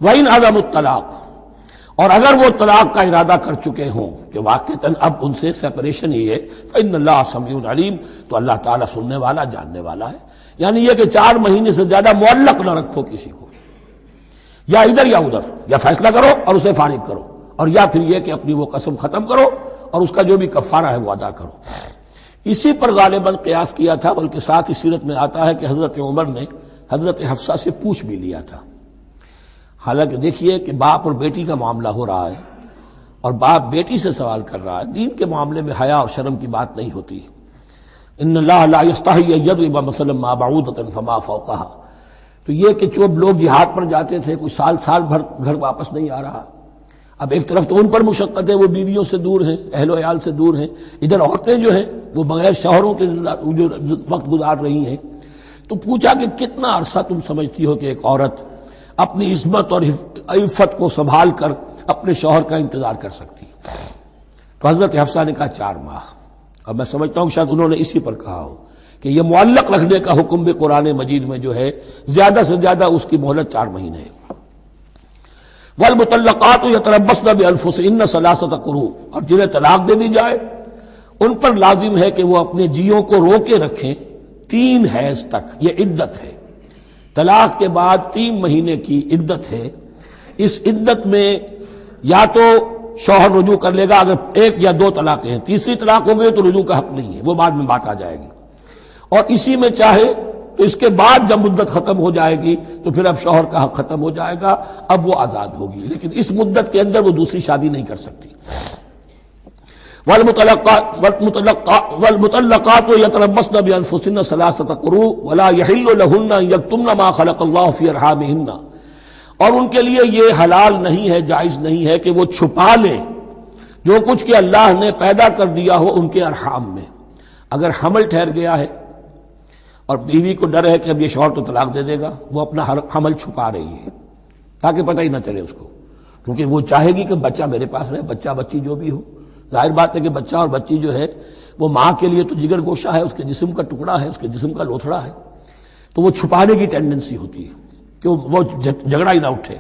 وإن عزموا الطلاق، اور اگر وہ طلاق کا ارادہ کر چکے ہوں کہ واقعتاً اب ان سے سیپریشن ہی ہے، فإن اللہ سمیع علیم، تو اللہ تعالیٰ سننے والا، جاننے والا ہے۔ یعنی یہ کہ 4 مہینے سے زیادہ معلق نہ رکھو کسی کو، یا ادھر یا ادھر، یا فیصلہ کرو اور اسے فارغ کرو، اور یا پھر یہ کہ اپنی وہ قسم ختم کرو اور اس کا جو بھی کفارہ ہے وہ ادا کرو۔ اسی پر غالباً قیاس کیا تھا، بلکہ ساتھ ہی سیرت میں آتا ہے کہ حضرت عمر نے حضرت حفصہ سے پوچھ بھی لیا تھا۔ حالانکہ دیکھیے کہ باپ اور بیٹی کا معاملہ ہو رہا ہے اور باپ بیٹی سے سوال کر رہا ہے، دین کے معاملے میں حیا اور شرم کی بات نہیں ہوتی۔ ان اللہ لا یستحی ان یضرب مثلا ما بعوضۃ فما فوقها، تو یہ کہ جو لوگ جہاد پر جاتے تھے کوئی سال بھر گھر واپس نہیں آ رہا، اب ایک طرف تو ان پر مشقت ہے، وہ بیویوں سے دور ہیں، اہل و عیال سے دور ہیں، ادھر عورتیں جو ہیں وہ بغیر شوہروں کے جو وقت گزار رہی ہیں، تو پوچھا کہ کتنا عرصہ تم سمجھتی ہو کہ ایک عورت اپنی عصمت اور عفت کو سنبھال کر اپنے شوہر کا انتظار کر سکتی ہے؟ تو حضرت حفصہ نے کہا 4 ماہ، اور میں سمجھتا ہوں شاید انہوں نے اسی پر کہا ہو کہ یہ معلق رکھنے کا حکم بھی قرآن مجید میں جو ہے زیادہ سے زیادہ اس کی مہلت 4 مہینے ہے۔ والمطلقات یتربصن بانفسهن 3 قروء، اور جنہیں طلاق دے دی جائے ان پر لازم ہے کہ وہ اپنے جیوں کو روکے رکھیں 3 حیض تک، یہ عدت ہے۔ طلاق کے بعد 3 مہینے کی عدت ہے۔ اس عدت میں یا تو شوہر رجوع کر لے گا، اگر 1 یا 2 طلاقیں ہیں، تیسری طلاق ہو گئی تو رجوع کا حق نہیں ہے، وہ بعد میں بات آ جائے گی، اور اسی میں چاہے تو اس کے بعد جب مدت ختم ہو جائے گی تو پھر اب شوہر کا حق ختم ہو جائے گا، اب وہ آزاد ہوگی، لیکن اس مدت کے اندر وہ دوسری شادی نہیں کر سکتی۔ والمطلقات یتربصن بانفسهن 3 قروء ولا يحل لهن ان يكتمن ما خلق الله في ارحامهن، اور ان کے لیے یہ حلال نہیں ہے، جائز نہیں ہے کہ وہ چھپا لیں جو کچھ کہ اللہ نے پیدا کر دیا ہو ان کے ارحام میں۔ اگر حمل ٹھہر گیا ہے اور بیوی کو ڈر ہے کہ اب یہ شوہر تو طلاق دے دے گا، وہ اپنا حمل چھپا رہی ہے تاکہ پتہ ہی نہ چلے اس کو، کیونکہ وہ چاہے گی کہ بچہ میرے پاس رہے، بچہ بچی جو بھی ہو۔ ظاہر بات ہے کہ بچہ اور بچی جو ہے وہ ماں کے لیے تو جگر گوشہ ہے، اس کے جسم کا ٹکڑا ہے، اس کے جسم کا لوتھڑا ہے، تو وہ چھپانے کی ٹینڈنسی ہوتی ہے کہ وہ جھگڑا ہی نہ اٹھے۔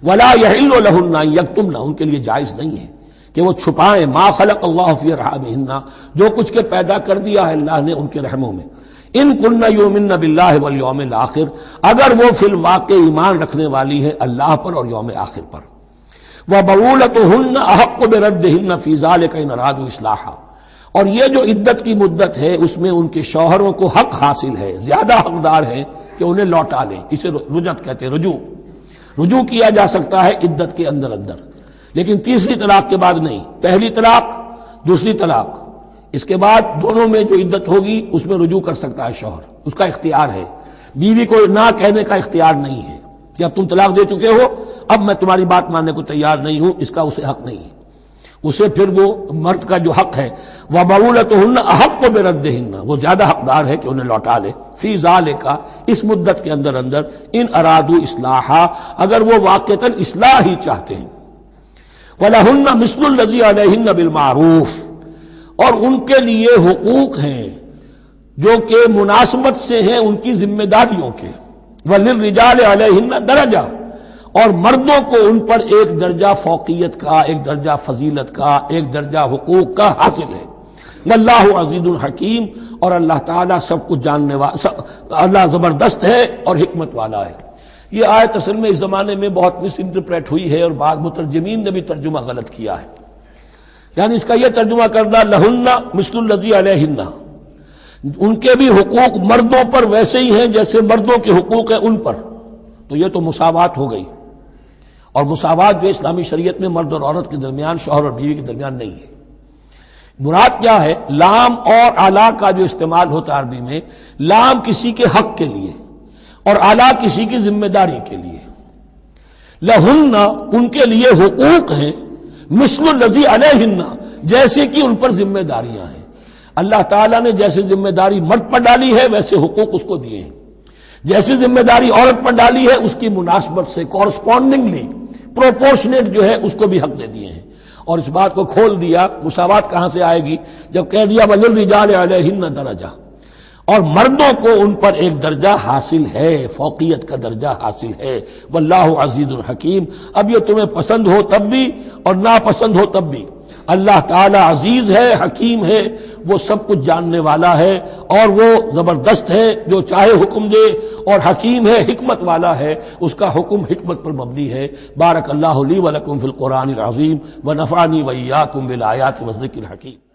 ولا يحل لهن ان يكتمن، ان کے لیے جائز نہیں ہے کہ وہ چھپائیں ما خلق اللہ فی ارحامہن، جو کچھ کے پیدا کر دیا ہے اللہ نے ان کے رحموں میں۔ ان کن یؤمن باللہ والیوم الآخر، اگر وہ فی الواقع ایمان رکھنے والی ہے اللہ پر اور یوم آخر پر۔ وبعولتهن احق بردهن فی ذلک ان ارادوا اصلاحا، اور یہ جو عدت کی مدت ہے اس میں ان کے شوہروں کو حق حاصل ہے، زیادہ حقدار ہیں کہ انہیں لوٹا لیں، اسے رجعت کہتے ہیں، رجوع کیا جا سکتا ہے عدت کے اندر، لیکن تیسری طلاق کے بعد نہیں۔ پہلی طلاق، دوسری طلاق، اس کے بعد دونوں میں جو عدت ہوگی اس میں رجوع کر سکتا ہے شوہر، اس کا اختیار ہے، بیوی کو نہ کہنے کا اختیار نہیں ہے کہ اب تم طلاق دے چکے ہو، اب میں تمہاری بات ماننے کو تیار نہیں ہوں، اس کا اسے حق نہیں ہے۔ اسے پھر وہ مرد کا جو حق ہے وَبَعُولَتُهُنَّ أَحَقُّ بِرَدِّهِنَّ، وہ زیادہ حقدار ہے کہ انہیں لوٹا لے، فی ذالک، اس مدت کے اندر ان ارادوا اصلاحا، اگر وہ واقعتاً اصلاح ہی چاہتے ہیں۔ وَلَهُنَّ مِثْلُ الَّذِي عَلَيْهِنَّ بِالْمَعْرُوفِ، اور ان کے لیے حقوق ہیں جو کہ مناسبت سے ہیں ان کی ذمہ داریوں کے۔ وَلِلرِّجَالِ عَلَيْهِنَّ دَرَجَةٌ، اور مردوں کو ان پر ایک درجہ فوقیت کا، ایک درجہ فضیلت کا، ایک درجہ حقوق کا حاصل ہے۔ واللہ عزیز الحکیم، اور اللہ تعالیٰ سب کچھ جاننے والا، اللہ زبردست ہے اور حکمت والا ہے۔ یہ آیت اصل میں اس زمانے میں بہت مس انٹرپریٹ ہوئی ہے اور بعض مترجمین نے بھی ترجمہ غلط کیا ہے، یعنی اس کا یہ ترجمہ کردہ لہن مثل الذی علیہن، ان کے بھی حقوق مردوں پر ویسے ہی ہیں جیسے مردوں کے حقوق ہیں ان پر، تو یہ تو مساوات ہو گئی، اور مساوات جو اسلامی شریعت میں مرد اور عورت کے درمیان، شوہر اور بیوی کے درمیان نہیں ہے۔ مراد کیا ہے؟ لام اور اعلیٰ کا جو استعمال ہوتا ہے عربی میں، لام کسی کے حق کے لیے اور اعلیٰ کسی کی ذمہ داری کے لیے۔ لہن، ان کے لیے حقوق ہیں، مثل الذی علیہن، جیسے کہ ان پر ذمہ داریاں ہیں۔ اللہ تعالیٰ نے جیسے ذمہ داری مرد پر ڈالی ہے ویسے حقوق اس کو دیے ہیں، جیسی ذمہ داری عورت پر ڈالی ہے اس کی مناسبت سے کورسپونڈنگلی پروپورشنیٹ جو ہے اس کو بھی حق دے دیے ہیں۔ اور اس بات کو کھول دیا، مساوات کہاں سے آئے گی؟ جب کہہ دیا وَلِلرِّجَالِ عَلَيْهِنَّ دَرَجَةٌ، اور مردوں کو ان پر ایک درجہ حاصل ہے، فوقیت کا درجہ حاصل ہے۔ واللہ عزیز الحکیم۔ اب یہ تمہیں پسند ہو تب بھی اور ناپسند ہو تب بھی، اللہ تعالی عزیز ہے، حکیم ہے، وہ سب کچھ جاننے والا ہے، اور وہ زبردست ہے، جو چاہے حکم دے، اور حکیم ہے، حکمت والا ہے، اس کا حکم حکمت پر مبنی ہے۔ بارک اللہ لی ولکم فی القرآن العظیم ونفعنی وإیاکم بالآیات والذکر الحکیم۔